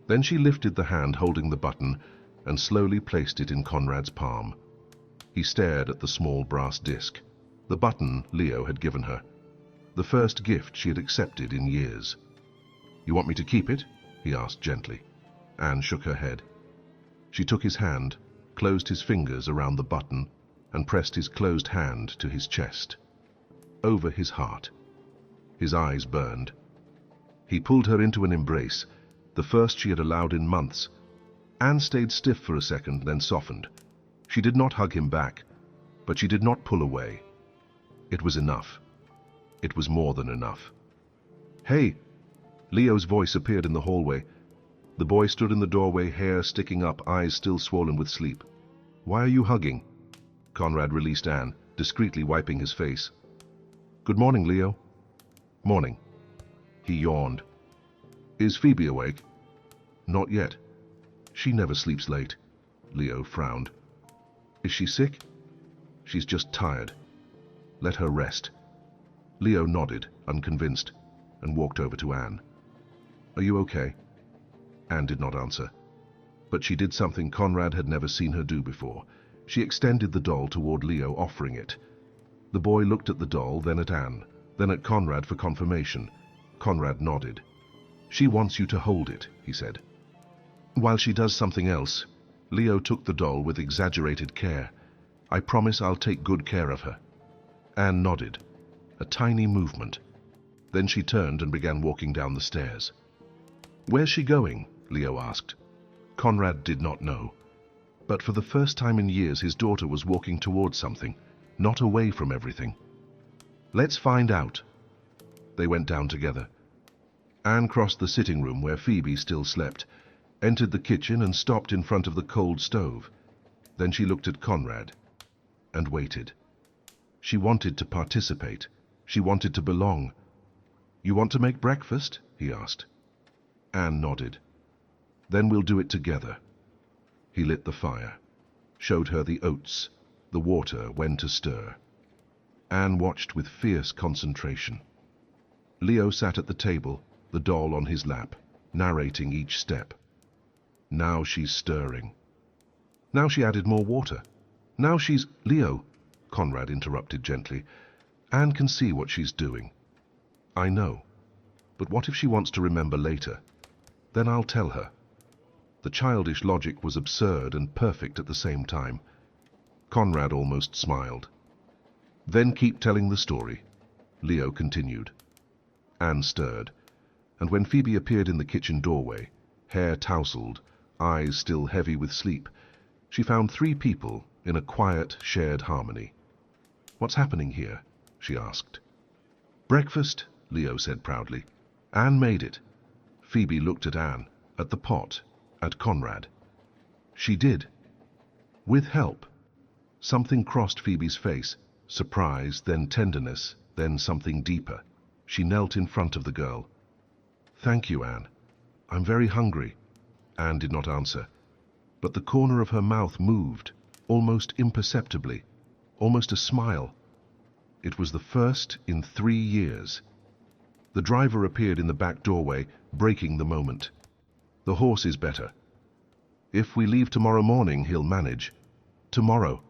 Then she lifted the hand holding the button and slowly placed it in Konrad's palm. He stared at the small brass disc, the button Leo had given her, the first gift she had accepted in years. "You want me to keep it?" he asked gently. Anne shook her head. She took his hand, closed his fingers around the button, and pressed his closed hand to his chest, over his heart. His eyes burned. He pulled her into an embrace, the first she had allowed in months. Anne stayed stiff for a second, then softened. She did not hug him back, but she did not pull away. It was enough. It was more than enough. "Hey!" Leo's voice appeared in the hallway. The boy stood in the doorway, hair sticking up, eyes still swollen with sleep. "Why are you hugging?" Konrad released Anne, discreetly wiping his face. "Good morning, Leo." "Morning." He yawned. "Is Phoebe awake?" "Not yet. She never sleeps late." Leo frowned. "Is she sick?" "She's just tired. Let her rest." Leo nodded, unconvinced, and walked over to Anne. "Are you okay?" Anne did not answer, but she did something Konrad had never seen her do before. She extended the doll toward Leo, offering it. The boy looked at the doll, then at Anne, then at Konrad for confirmation. Konrad nodded. She wants you to hold it, he said. While she does something else, Leo took the doll with exaggerated care. I promise I'll take good care of her. Anne nodded. A tiny movement. Then she turned and began walking down the stairs. Where's she going? Leo asked. Konrad did not know. But for the first time in years his daughter was walking towards something, not away from everything. Let's find out. They went down together. Anne crossed the sitting room where Phoebe still slept, entered the kitchen and stopped in front of the cold stove. Then she looked at Konrad and waited. She wanted to participate. She wanted to belong. You want to make breakfast? He asked. Anne nodded. Then we'll do it together. He lit the fire, showed her the oats, the water, when to stir. Anne watched with fierce concentration. Leo sat at the table, the doll on his lap, narrating each step. Now she's stirring. Now she added more water. Now she's... Leo, Konrad interrupted gently. Anne can see what she's doing. I know. But what if she wants to remember later? Then I'll tell her. The childish logic was absurd and perfect at the same time. Konrad almost smiled. Then keep telling the story, Leo continued. Anne stirred, and when Phoebe appeared in the kitchen doorway, hair tousled, eyes still heavy with sleep, she found three people in a quiet, shared harmony. What's happening here? She asked. Breakfast, Leo said proudly. Anne made it. Phoebe looked at Anne, at the pot, at Konrad. She did. With help. Something crossed Phoebe's face, surprise, then tenderness, then something deeper. She knelt in front of the girl. Thank you, Anne. I'm very hungry. Anne did not answer, but the corner of her mouth moved, almost imperceptibly, almost a smile. It was the first in 3 years. The driver appeared in the back doorway, breaking the moment. The horse is better. If we leave tomorrow morning, he'll manage. Tomorrow.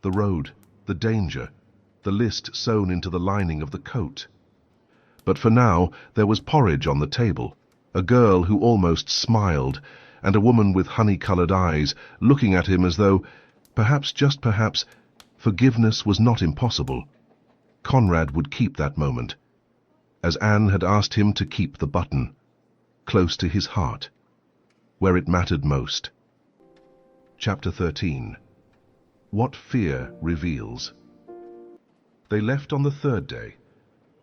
The road, the danger, the list sewn into the lining of the coat. But for now, there was porridge on the table, a girl who almost smiled, and a woman with honey-colored eyes looking at him as though, perhaps, just perhaps, forgiveness was not impossible. Konrad would keep that moment, as Anne had asked him to keep the button, close to his heart, where it mattered most. Chapter 13. What Fear Reveals. They left on the 3rd day.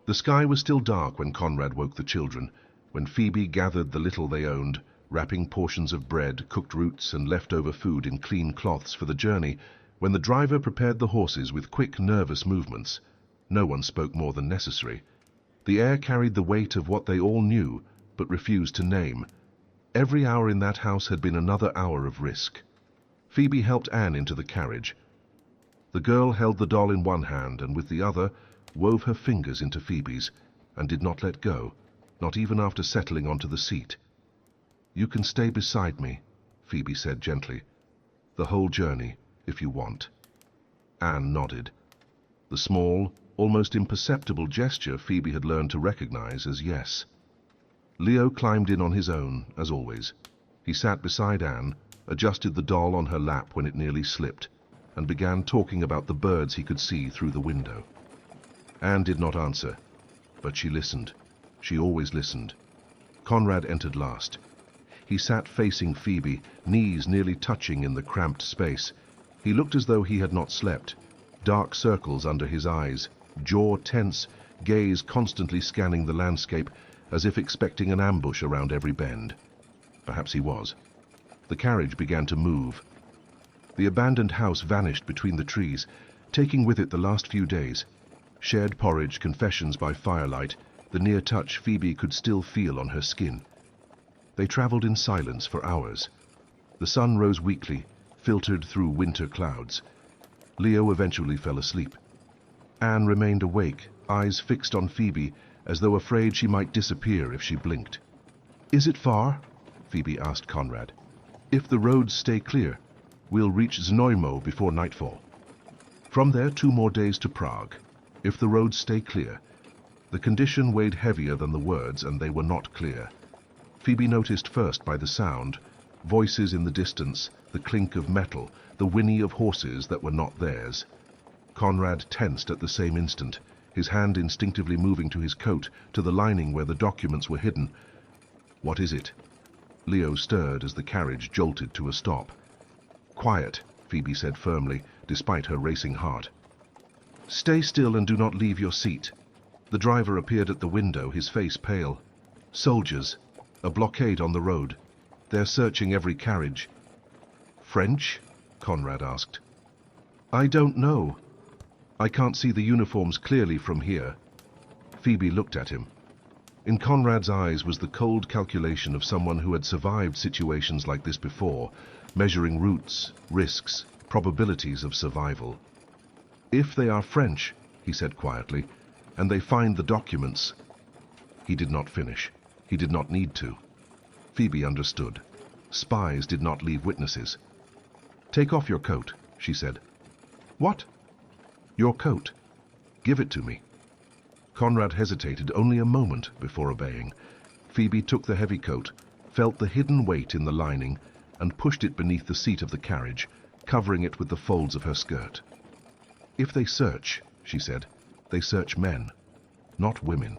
The sky was still dark when Konrad woke the children, when Phoebe gathered the little they owned, wrapping portions of bread, cooked roots, and leftover food in clean cloths for the journey, when the driver prepared the horses with quick, nervous movements. No one spoke more than necessary. The air carried the weight of what they all knew, but refused to name. Every hour in that house had been another hour of risk. Phoebe helped Anne into the carriage. The girl held the doll in one hand and with the other wove her fingers into Phoebe's, and did not let go, not even after settling onto the seat. You can stay beside me, Phoebe said gently. The whole journey, if you want. Anne nodded. The small, almost imperceptible gesture Phoebe had learned to recognize as yes. Leo climbed in on his own, as always. He sat beside Anne, adjusted the doll on her lap when it nearly slipped, and began talking about the birds he could see through the window. Anne did not answer, but she listened. She always listened. Konrad entered last. He sat facing Phoebe, knees nearly touching in the cramped space. He looked as though he had not slept, dark circles under his eyes, jaw tense, gaze constantly scanning the landscape, as if expecting an ambush around every bend. Perhaps he was. The carriage began to move. The abandoned house vanished between the trees, taking with it the last few days. Shared porridge, confessions by firelight, the near touch Phoebe could still feel on her skin. They traveled in silence for hours. The sun rose weakly, filtered through winter clouds. Leo eventually fell asleep. Anne remained awake, eyes fixed on Phoebe, as though afraid she might disappear if she blinked. Is it far? Phoebe asked Konrad. If the roads stay clear, we'll reach Znojmo before nightfall. From there 2 more days to Prague. If the roads stay clear. The condition weighed heavier than the words, and they were not clear. Phoebe noticed first by the sound, voices in the distance, the clink of metal, the whinny of horses that were not theirs. Konrad tensed at the same instant, his hand instinctively moving to his coat, to the lining where the documents were hidden. "What is it?" Leo stirred as the carriage jolted to a stop. "Quiet," Phoebe said firmly, despite her racing heart. "Stay still and do not leave your seat." The driver appeared at the window, his face pale. "Soldiers. A blockade on the road. They're searching every carriage." "French?" Konrad asked. "I don't know. I can't see the uniforms clearly from here." Phoebe looked at him. In Konrad's eyes was the cold calculation of someone who had survived situations like this before, measuring routes, risks, probabilities of survival. "If they are French," he said quietly, "and they find the documents—" He did not finish. He did not need to. Phoebe understood. Spies did not leave witnesses. "Take off your coat," she said. "What?" "Your coat. Give it to me." Konrad hesitated only a moment before obeying. Phoebe took the heavy coat, felt the hidden weight in the lining, and pushed it beneath the seat of the carriage, covering it with the folds of her skirt. "If they search," she said, "they search men, not women.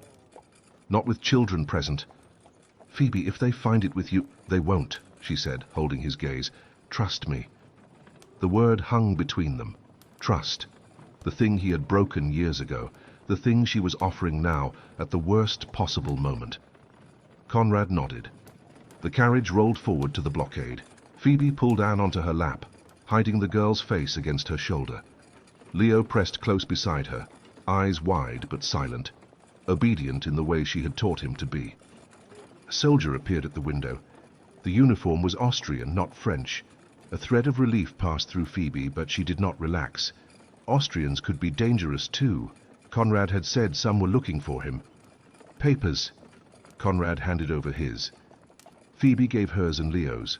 Not with children present. Phoebe, if they find it with you—" "They won't," she said, holding his gaze. "Trust me." The word hung between them. Trust. The thing he had broken years ago. The thing she was offering now, at the worst possible moment. Konrad nodded. The carriage rolled forward to the blockade. Phoebe pulled Anne onto her lap, hiding the girl's face against her shoulder. Leo pressed close beside her, eyes wide but silent, obedient in the way she had taught him to be. A soldier appeared at the window. The uniform was Austrian, not French. A thread of relief passed through Phoebe, but she did not relax. Austrians could be dangerous too. Konrad had said some were looking for him. "Papers." Konrad handed over his. Phoebe gave hers and Leo's.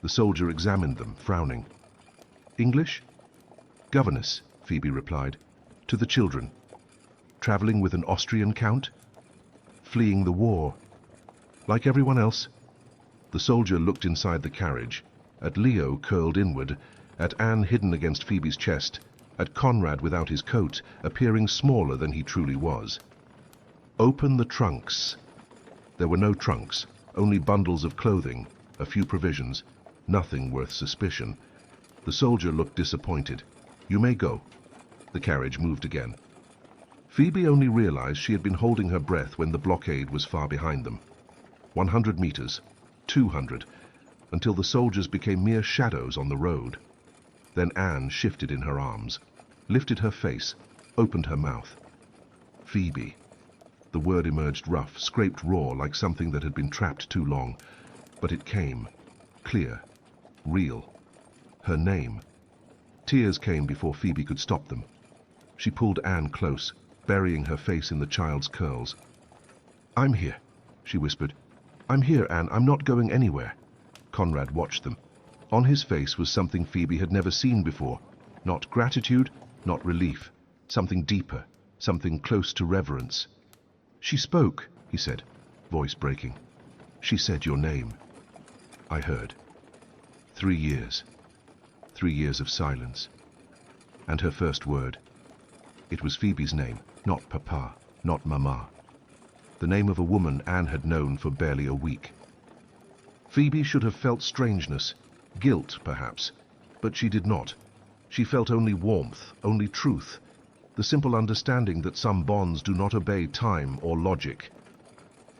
The soldier examined them, frowning. "English?" "Governess," Phoebe replied. "To the children." "Traveling with an Austrian count?" "Fleeing the war." "Like everyone else?" The soldier looked inside the carriage, at Leo curled inward, at Anne hidden against Phoebe's chest, at Konrad without his coat, appearing smaller than he truly was. "Open the trunks." There were no trunks, only bundles of clothing, a few provisions, nothing worth suspicion. The soldier looked disappointed. "You may go." The carriage moved again. Phoebe only realized she had been holding her breath when the blockade was far behind them. 100 meters, 200, until the soldiers became mere shadows on the road. Then Anne shifted in her arms, lifted her face, opened her mouth. "Phoebe." The word emerged rough, scraped raw, like something that had been trapped too long. But it came, clear, real. Her name. Tears came before Phoebe could stop them. She pulled Anne close, burying her face in the child's curls. "I'm here," she whispered. "I'm here, Anne. I'm not going anywhere." Konrad watched them. On his face was something Phoebe had never seen before. Not gratitude, not relief. Something deeper, something close to reverence. "She spoke," he said, voice breaking. "She said your name." I heard. 3 years. 3 years of silence. And her first word. It was Phoebe's name, not Papa, not Mama. The name of a woman Anne had known for barely a week. Phoebe should have felt strangeness, guilt perhaps, but she did not. She felt only warmth, only truth, the simple understanding that some bonds do not obey time or logic.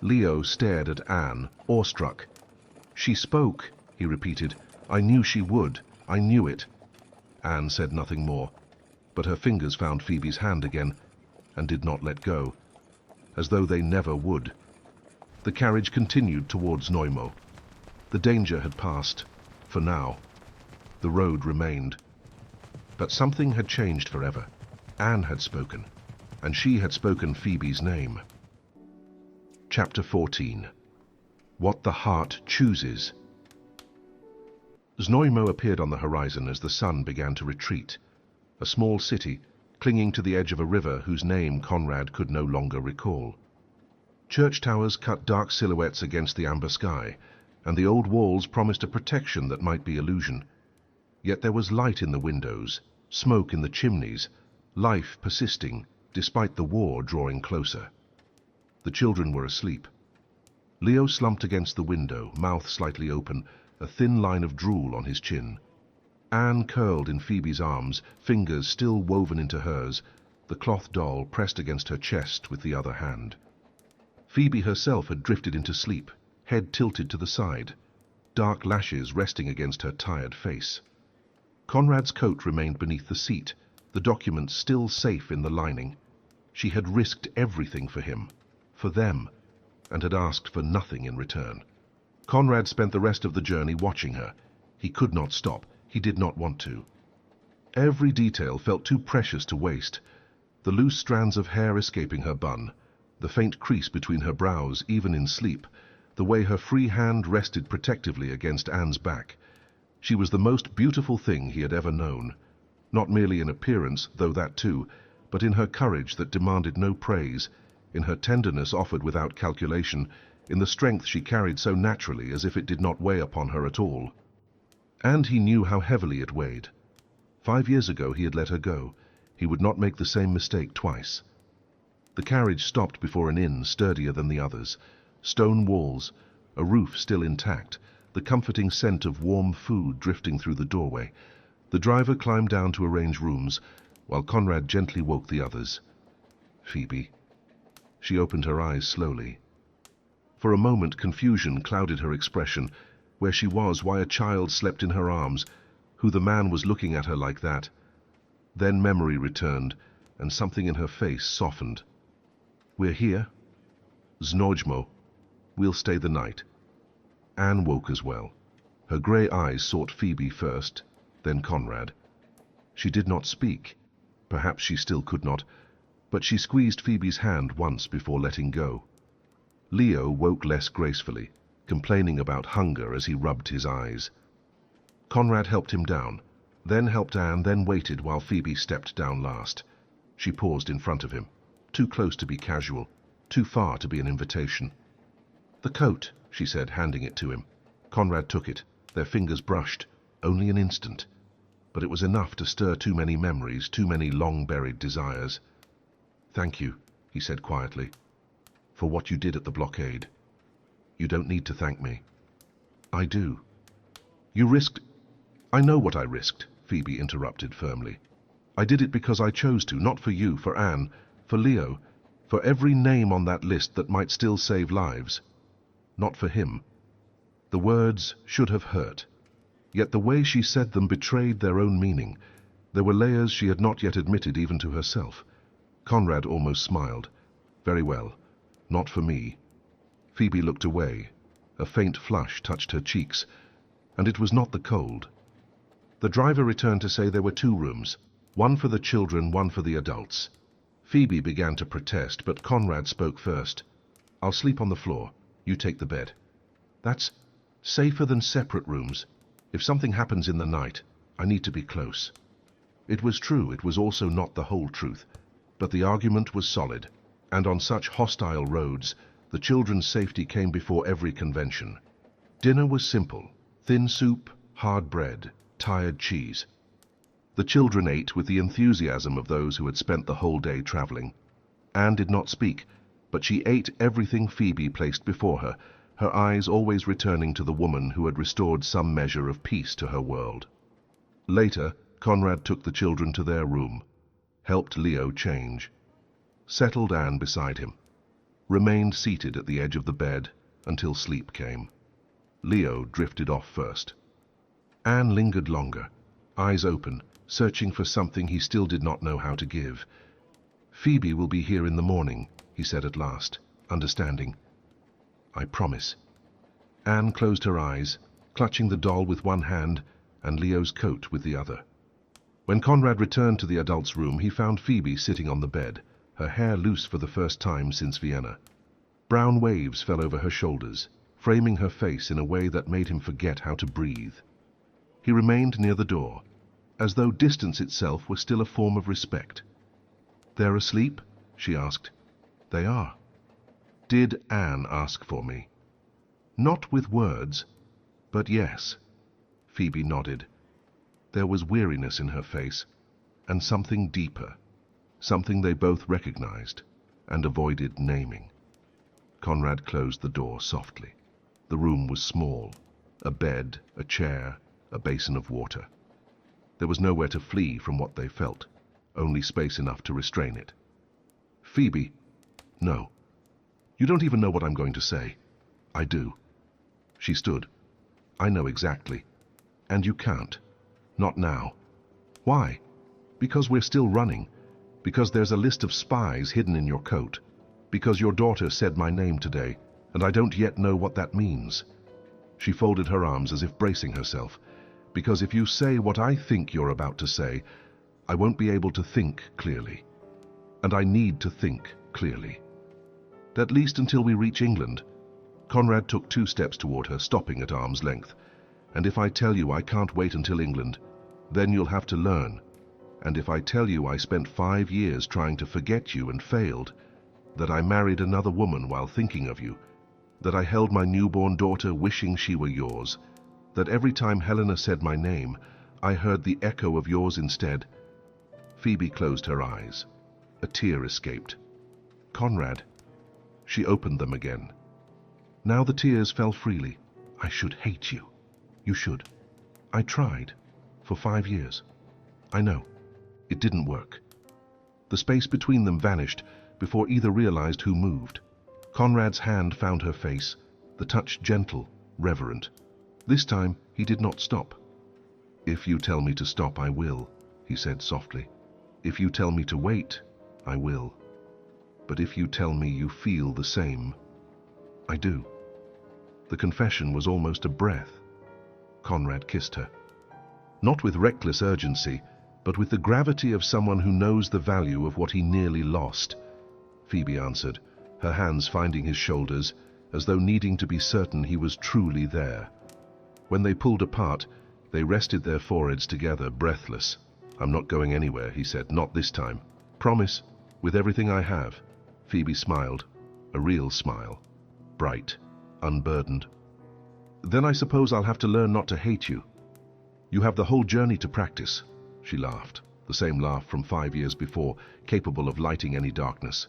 Leo stared at Anne, awestruck. "She spoke," he repeated. "I knew she would. I knew it." Anne said nothing more, but her fingers found Phoebe's hand again and did not let go, as though they never would. The carriage continued towards Neumo. The danger had passed, for now. The road remained. But something had changed forever. Anne had spoken, and she had spoken Phoebe's name. Chapter 14. What the Heart Chooses. Znojmo appeared on the horizon as the sun began to retreat. A small city, clinging to the edge of a river whose name Konrad could no longer recall. Church towers cut dark silhouettes against the amber sky, and the old walls promised a protection that might be illusion. Yet there was light in the windows, smoke in the chimneys, life persisting, despite the war drawing closer. The children were asleep. Leo slumped against the window, mouth slightly open, a thin line of drool on his chin. Anne curled in Phoebe's arms, fingers still woven into hers, the cloth doll pressed against her chest with the other hand. Phoebe herself had drifted into sleep, head tilted to the side, dark lashes resting against her tired face. Konrad's coat remained beneath the seat, the documents still safe in the lining. She had risked everything for him, for them, and had asked for nothing in return. Konrad spent the rest of the journey watching her. He could not stop. He did not want to. Every detail felt too precious to waste. The loose strands of hair escaping her bun, the faint crease between her brows even in sleep, the way her free hand rested protectively against Anne's back. She was the most beautiful thing he had ever known, not merely in appearance, though that too, but in her courage that demanded no praise, in her tenderness offered without calculation, in the strength she carried so naturally as if it did not weigh upon her at all. And he knew how heavily it weighed. 5 years ago he had let her go. He would not make the same mistake twice. The carriage stopped before an inn sturdier than the others. Stone walls, a roof still intact, the comforting scent of warm food drifting through the doorway. The driver climbed down to arrange rooms, while Konrad gently woke the others. Phoebe. She opened her eyes slowly. For a moment confusion clouded her expression, where she was, why a child slept in her arms, who the man was looking at her like that. Then memory returned, and something in her face softened. We're here? Znojmo. We'll stay the night. Anne woke as well. Her grey eyes sought Phoebe first, then Konrad. She did not speak. Perhaps she still could not, but she squeezed Phoebe's hand once before letting go. Leo woke less gracefully, complaining about hunger as he rubbed his eyes. Konrad helped him down, then helped Anne, then waited while Phoebe stepped down last. She paused in front of him, too close to be casual, too far to be an invitation. "The coat," she said, handing it to him. Konrad took it. Their fingers brushed, only an instant. But it was enough to stir too many memories, too many long-buried desires. "Thank you," he said quietly, "for what you did at the blockade. You don't need to thank me." "I do." "You risked—" "I know what I risked," Phoebe interrupted firmly. "I did it because I chose to, not for you, for Anne, for Leo, for every name on that list that might still save lives. Not for him." The words should have hurt. Yet the way she said them betrayed their own meaning. There were layers she had not yet admitted even to herself. Konrad almost smiled. "Very well. Not for me." Phoebe looked away. A faint flush touched her cheeks, and it was not the cold. The driver returned to say there were 2 rooms, one for the children, one for the adults. Phoebe began to protest, but Konrad spoke first. "I'll sleep on the floor. You take the bed." "That's safer than separate rooms. If something happens in the night, I need to be close." It was true, it was also not the whole truth. But the argument was solid, and on such hostile roads, the children's safety came before every convention. Dinner was simple: thin soup, hard bread, tired cheese. The children ate with the enthusiasm of those who had spent the whole day traveling. Anne did not speak, but she ate everything Phoebe placed before her, her eyes always returning to the woman who had restored some measure of peace to her world. Later, Konrad took the children to their room, helped Leo change, settled Anne beside him, remained seated at the edge of the bed until sleep came. Leo drifted off first. Anne lingered longer, eyes open, searching for something he still did not know how to give. "Phoebe will be here in the morning," he said at last, understanding. "I promise." Anne closed her eyes, clutching the doll with one hand and Leo's coat with the other. When Konrad returned to the adults' room, he found Phoebe sitting on the bed, her hair loose for the first time since Vienna. Brown waves fell over her shoulders, framing her face in a way that made him forget how to breathe. He remained near the door, as though distance itself were still a form of respect. "They're asleep?" she asked. "They are." Did Anne ask for me? Not with words, but yes. Phoebe nodded. There was weariness in her face, and something deeper, something they both recognized and avoided naming. Konrad closed the door softly. The room was small, a bed, a chair, a basin of water. There was nowhere to flee from what they felt, only space enough to restrain it. Phoebe, no. You don't even know what I'm going to say. I do. She stood. I know exactly. And you can't. Not now. Why? Because we're still running. Because there's a list of spies hidden in your coat. Because your daughter said my name today, and I don't yet know what that means. She folded her arms as if bracing herself. Because if you say what I think you're about to say, I won't be able to think clearly. And I need to think clearly. At least until we reach England. Konrad took 2 steps toward her, stopping at arm's length. And if I tell you I can't wait until England, then you'll have to learn. And if I tell you I spent 5 years trying to forget you and failed, that I married another woman while thinking of you, that I held my newborn daughter wishing she were yours, that every time Helena said my name, I heard the echo of yours instead. Phoebe closed her eyes. A tear escaped. Konrad. She opened them again. Now the tears fell freely. I should hate you. You should. I tried. For 5 years. I know. It didn't work. The space between them vanished before either realized who moved. Konrad's hand found her face, the touch gentle, reverent. This time he did not stop. If you tell me to stop, I will, he said softly. If you tell me to wait, I will. But if you tell me you feel the same, I do. The confession was almost a breath. Konrad kissed her. Not with reckless urgency, but with the gravity of someone who knows the value of what he nearly lost. Phoebe answered, her hands finding his shoulders, as though needing to be certain he was truly there. When they pulled apart, they rested their foreheads together, breathless. I'm not going anywhere, he said, not this time. Promise, with everything I have. Phoebe smiled, a real smile, bright, unburdened. Then I suppose I'll have to learn not to hate you. You have the whole journey to practice. She laughed, the same laugh from 5 years before, capable of lighting any darkness.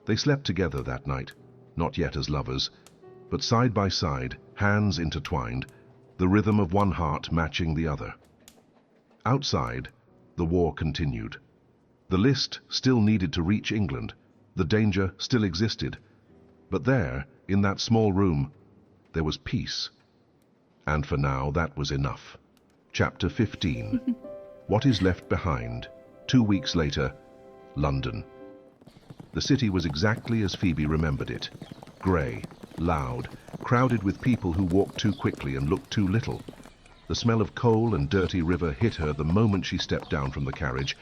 They slept together that night, not yet as lovers, but side by side, hands intertwined, the rhythm of one heart matching the other. Outside, the war continued. The list still needed to reach England. The danger still existed. But there, in that small room, there was peace. And for now, that was enough. Chapter 15. What is left behind. 2 weeks later, London. The city was exactly as Phoebe remembered it. Grey, loud, crowded with people who walked too quickly and looked too little. The smell of coal and dirty river hit her the moment she stepped down from the carriage,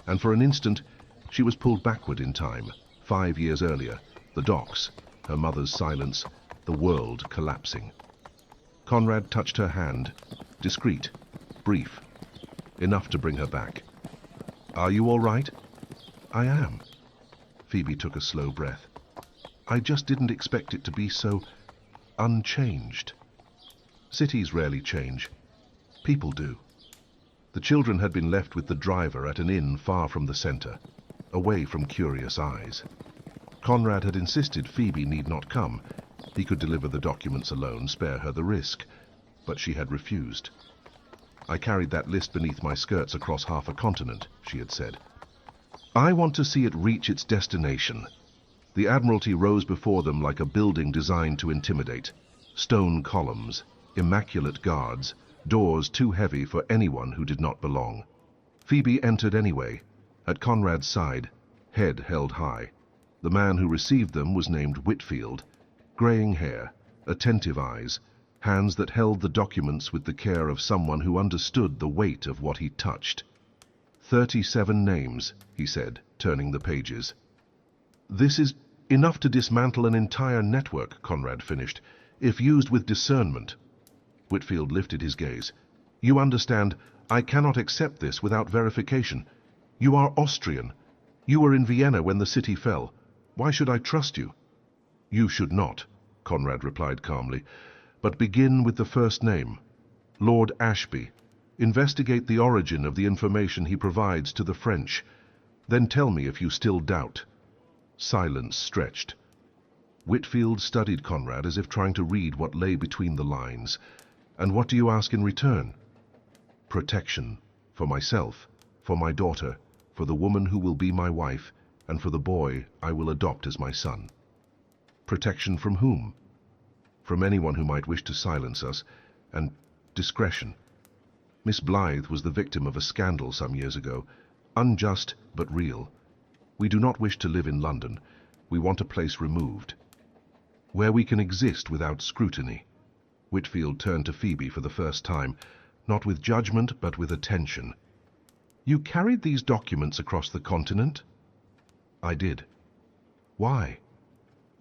and for an instant she was pulled backward in time, 5 years earlier, the docks, her mother's silence, the world collapsing. Konrad touched her hand, discreet, brief, enough to bring her back. Are you all right? I am. Phoebe took a slow breath. I just didn't expect it to be so unchanged. Cities rarely change. People do. The children had been left with the driver at an inn far from the center, away from curious eyes. Konrad had insisted Phoebe need not come. He could deliver the documents alone, spare her the risk, but she had refused. I carried that list beneath my skirts across half a continent, she had said. I want to see it reach its destination. The Admiralty rose before them like a building designed to intimidate. Stone columns, immaculate guards, doors too heavy for anyone who did not belong. Phoebe entered anyway, at Konrad's side, head held high. The man who received them was named Whitfield. Graying hair, attentive eyes, hands that held the documents with the care of someone who understood the weight of what he touched. 37 names, he said, turning the pages. This is enough to dismantle an entire network, Konrad finished, if used with discernment. Whitfield lifted his gaze. You understand, I cannot accept this without verification. You are Austrian. You were in Vienna when the city fell. Why should I trust you? You should not, Konrad replied calmly, but begin with the first name, Lord Ashby. Investigate the origin of the information he provides to the French. Then tell me if you still doubt. Silence stretched. Whitfield studied Konrad as if trying to read what lay between the lines. And what do you ask in return? Protection. For myself, for my daughter, for the woman who will be my wife, and for the boy I will adopt as my son. Protection from whom? From anyone who might wish to silence us, and discretion. Miss Blythe was the victim of a scandal some years ago, unjust but real. We do not wish to live in London. We want a place removed, where we can exist without scrutiny. Whitfield turned to Phoebe for the first time, not with judgment but with attention. You carried these documents across the continent? I did. Why?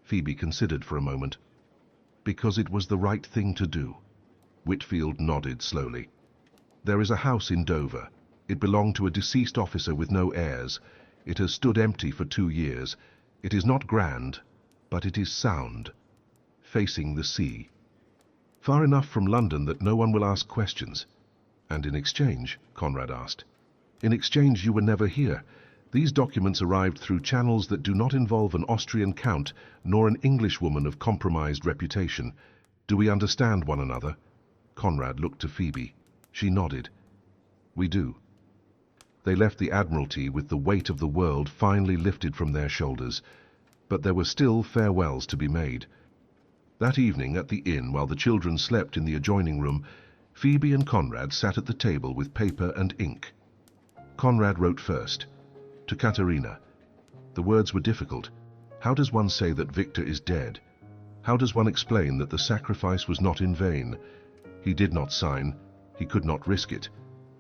Phoebe considered for a moment. Because it was the right thing to do. Whitfield nodded slowly. There is a house in Dover. It belonged to a deceased officer with no heirs. It has stood empty for 2 years. It is not grand, but it is sound, facing the sea. Far enough from London that no one will ask questions. And in exchange, Konrad asked. In exchange you were never here. These documents arrived through channels that do not involve an Austrian count nor an Englishwoman of compromised reputation. Do we understand one another? Konrad looked to Phoebe. She nodded. We do. They left the Admiralty with the weight of the world finally lifted from their shoulders, but there were still farewells to be made. That evening at the inn, while the children slept in the adjoining room, Phoebe and Konrad sat at the table with paper and ink. Konrad wrote first, to Katerina. The words were difficult. How does one say that Victor is dead? How does one explain that the sacrifice was not in vain? He did not sign. He could not risk it.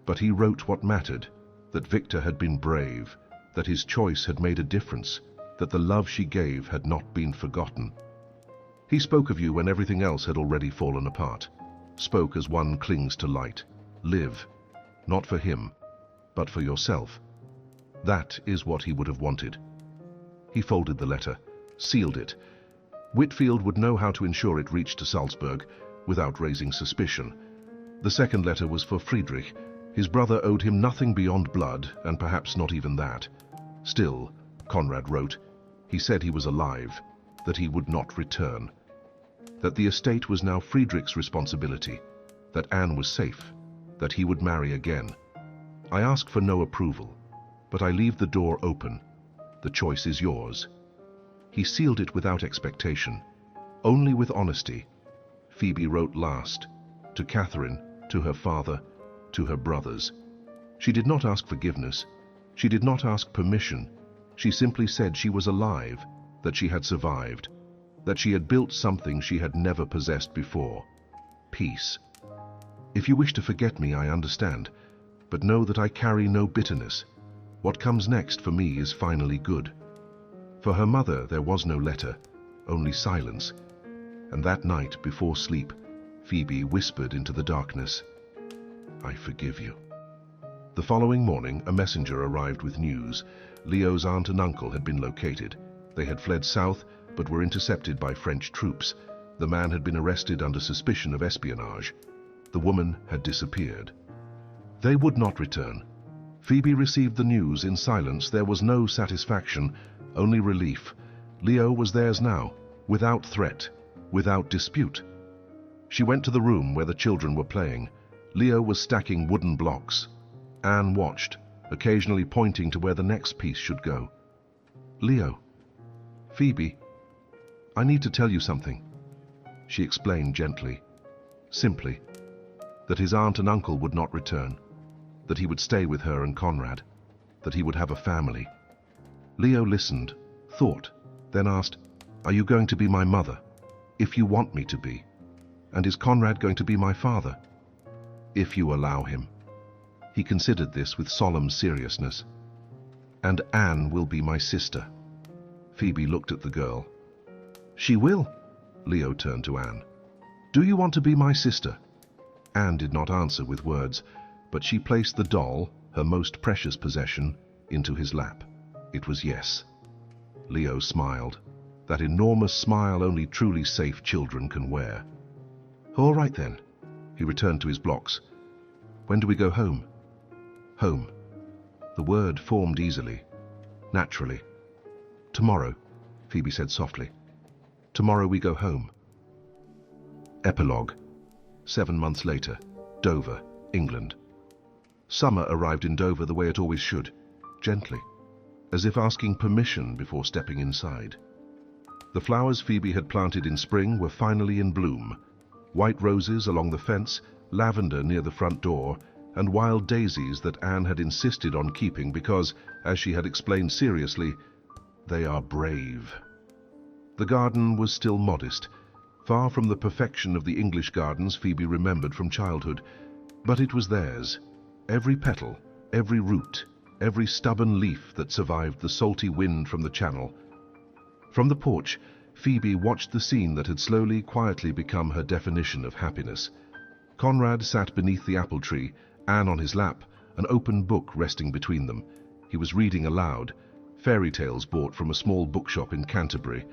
But he wrote what mattered, that Victor had been brave, that his choice had made a difference, that the love she gave had not been forgotten. He spoke of you when everything else had already fallen apart. Spoke as one clings to light. Live, not for him, but for yourself. That is what he would have wanted. He folded the letter, sealed it. Whitfield would know how to ensure it reached to Salzburg without raising suspicion. The second letter was for Friedrich. His brother owed him nothing beyond blood, and perhaps not even that. Still, Konrad wrote, he said he was alive, that he would not return, that the estate was now Friedrich's responsibility, that Anne was safe, that he would marry again. I ask for no approval, but I leave the door open. The choice is yours. He sealed it without expectation, only with honesty. Phoebe wrote last, to Catherine, to her father, to her brothers. She did not ask forgiveness. She did not ask permission. She simply said she was alive, that she had survived, that she had built something she had never possessed before. Peace. If you wish to forget me, I understand, but know that I carry no bitterness. What comes next for me is finally good. For her mother there was no letter, only silence. And that night, before sleep, Phoebe whispered into the darkness, I forgive you. The following morning, a messenger arrived with news. Leo's aunt and uncle had been located. They had fled south, but were intercepted by French troops. The man had been arrested under suspicion of espionage. The woman had disappeared. They would not return. Phoebe received the news in silence. There was no satisfaction, only relief. Leo was theirs now, without threat, without dispute. She went to the room where the children were playing. Leo was stacking wooden blocks. Anne watched, occasionally pointing to where the next piece should go. Leo. Phoebe. I need to tell you something. She explained gently, simply, that his aunt and uncle would not return, that he would stay with her and Konrad, that he would have a family. Leo listened, thought, then asked, Are you going to be my mother? If you want me to be. And is Konrad going to be my father? If you allow him. He considered this with solemn seriousness. And Anne will be my sister. Phoebe looked at the girl. She will. Leo turned to Anne. Do you want to be my sister? Anne did not answer with words, but she placed the doll, her most precious possession, into his lap. It was yes. Leo smiled. that enormous smile only truly safe children can wear. "All right then." He returned to his blocks. "When do we go home?" Home. The word formed easily, naturally. "Tomorrow," Phoebe said softly. "Tomorrow we go home." Epilogue. 7 months later, Dover, England. Summer arrived in Dover the way it always should, gently, as if asking permission before stepping inside. The flowers Phoebe had planted in spring were finally in bloom. White roses along the fence, lavender near the front door, and wild daisies that Anne had insisted on keeping because, as she had explained seriously, they are brave. The garden was still modest, far from the perfection of the English gardens Phoebe remembered from childhood, but it was theirs. Every petal, every root, every stubborn leaf that survived the salty wind from the channel. From the porch, Phoebe watched the scene that had slowly, quietly become her definition of happiness. Konrad sat beneath the apple tree, Anne on his lap, an open book resting between them. He was reading aloud, fairy tales bought from a small bookshop in Canterbury,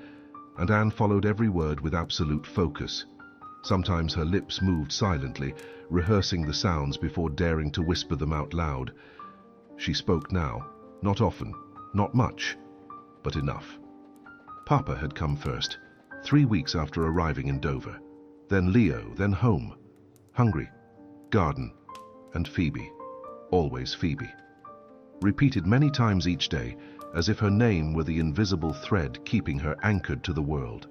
and Anne followed every word with absolute focus. Sometimes her lips moved silently, rehearsing the sounds before daring to whisper them out loud. She spoke now, not often, not much, but enough. Papa had come first, 3 weeks after arriving in Dover. Then Leo, then home. Hungry, garden, and Phoebe. Always Phoebe. Repeated many times each day, as if her name were the invisible thread keeping her anchored to the world.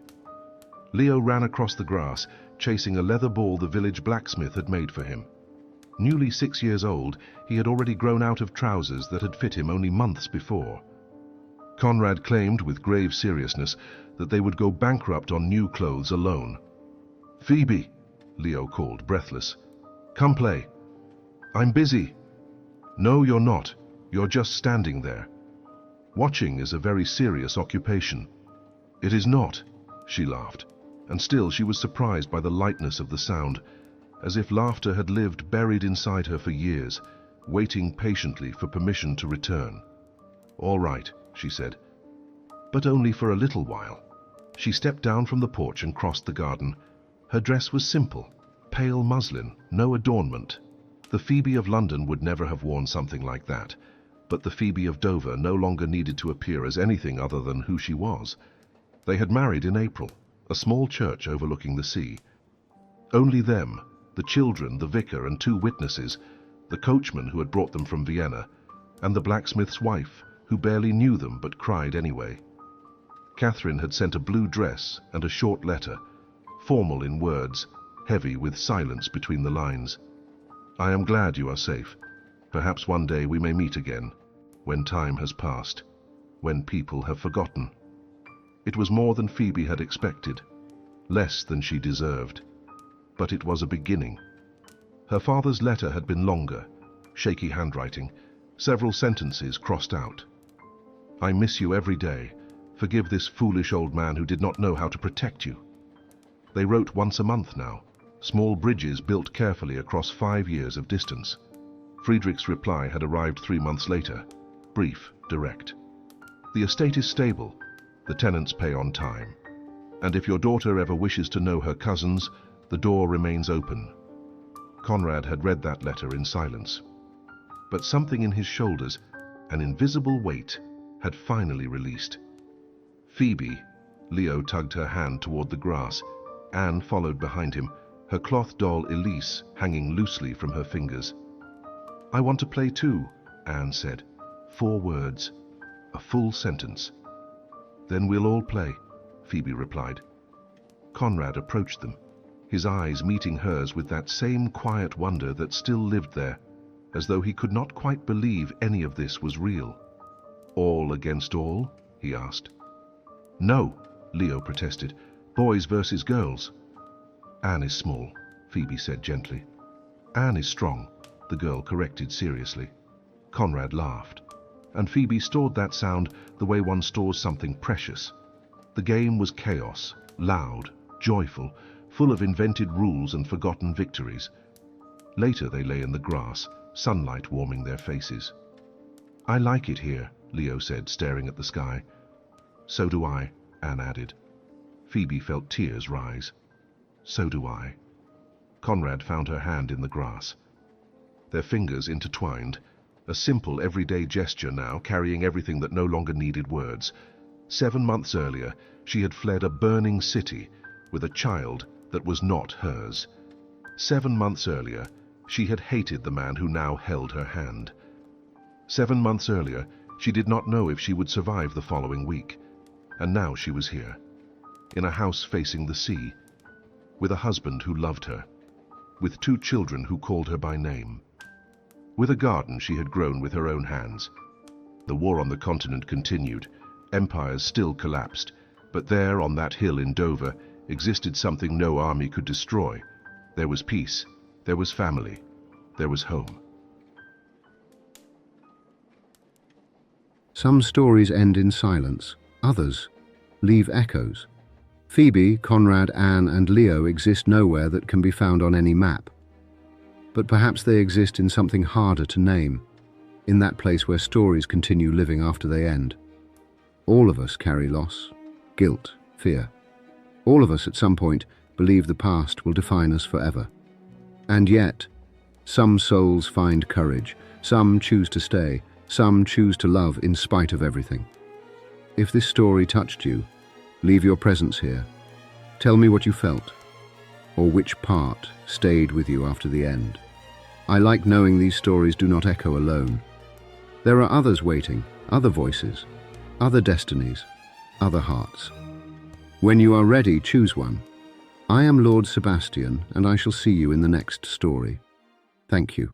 Leo ran across the grass, chasing a leather ball the village blacksmith had made for him. Newly 6 years old, he had already grown out of trousers that had fit him only months before. Konrad claimed with grave seriousness that they would go bankrupt on new clothes alone. "Phoebe," Leo called, breathless. "Come play." "I'm busy." "No, you're not. You're just standing there." "Watching is a very serious occupation." "It is not," she laughed, and still she was surprised by the lightness of the sound, as if laughter had lived buried inside her for years, waiting patiently for permission to return. "All right," she said, but only for a little while. She stepped down from the porch and crossed the garden. Her dress was simple, pale muslin, no adornment. The Phoebe of London would never have worn something like that, but the Phoebe of Dover no longer needed to appear as anything other than who she was. They had married in April, a small church overlooking the sea. Only them, the children, the vicar, and 2 witnesses, the coachman who had brought them from Vienna, and the blacksmith's wife, who barely knew them but cried anyway. Catherine had sent a blue dress and a short letter, formal in words, heavy with silence between the lines. "I am glad you are safe. Perhaps one day we may meet again, when time has passed, when people have forgotten." It was more than Phoebe had expected, less than she deserved, but it was a beginning. Her father's letter had been longer, shaky handwriting, several sentences crossed out. "I miss you every day. Forgive this foolish old man who did not know how to protect you." They wrote once a month now, small bridges built carefully across 5 years of distance. Friedrich's reply had arrived 3 months later, brief, direct. "The estate is stable. The tenants pay on time. And if your daughter ever wishes to know her cousins, the door remains open." Konrad had read that letter in silence. But something in his shoulders, an invisible weight, had finally released. "Phoebe," Leo tugged her hand toward the grass. Anne followed behind him, her cloth doll Elise hanging loosely from her fingers. "I want to play too," Anne said. 4 words, a full sentence. "Then we'll all play," Phoebe replied. Konrad approached them, his eyes meeting hers with that same quiet wonder that still lived there, as though he could not quite believe any of this was real. "All against all?" he asked. "No," Leo protested. "Boys versus girls." "Anne is small," Phoebe said gently. "Anne is strong," the girl corrected seriously. Konrad laughed, and Phoebe stored that sound the way one stores something precious. The game was chaos, loud, joyful, full of invented rules and forgotten victories. Later they lay in the grass, sunlight warming their faces. "I like it here," Leo said, staring at the sky. "So do I," Anne added. Phoebe felt tears rise. So do I. Konrad found her hand in the grass. Their fingers intertwined, a simple everyday gesture now, carrying everything that no longer needed words. 7 months earlier, she had fled a burning city with a child that was not hers. 7 months earlier, she had hated the man who now held her hand. 7 months earlier, she did not know if she would survive the following week. And now she was here, in a house facing the sea, with a husband who loved her, with 2 children who called her by name, with a garden she had grown with her own hands. The war on the continent continued. Empires still collapsed, but there on that hill in Dover existed something no army could destroy. There was peace, there was family, there was home. Some stories end in silence, others leave echoes. Phoebe, Konrad, Anne, and Leo exist nowhere that can be found on any map. But perhaps they exist in something harder to name, in that place where stories continue living after they end. All of us carry loss, guilt, fear. All of us at some point believe the past will define us forever. And yet, some souls find courage, some choose to stay, some choose to love in spite of everything. If this story touched you, leave your presence here. Tell me what you felt, or which part stayed with you after the end. I like knowing these stories do not echo alone. There are others waiting, other voices, other destinies, other hearts. When you are ready, choose one. I am Lord Sebastian, and I shall see you in the next story. Thank you.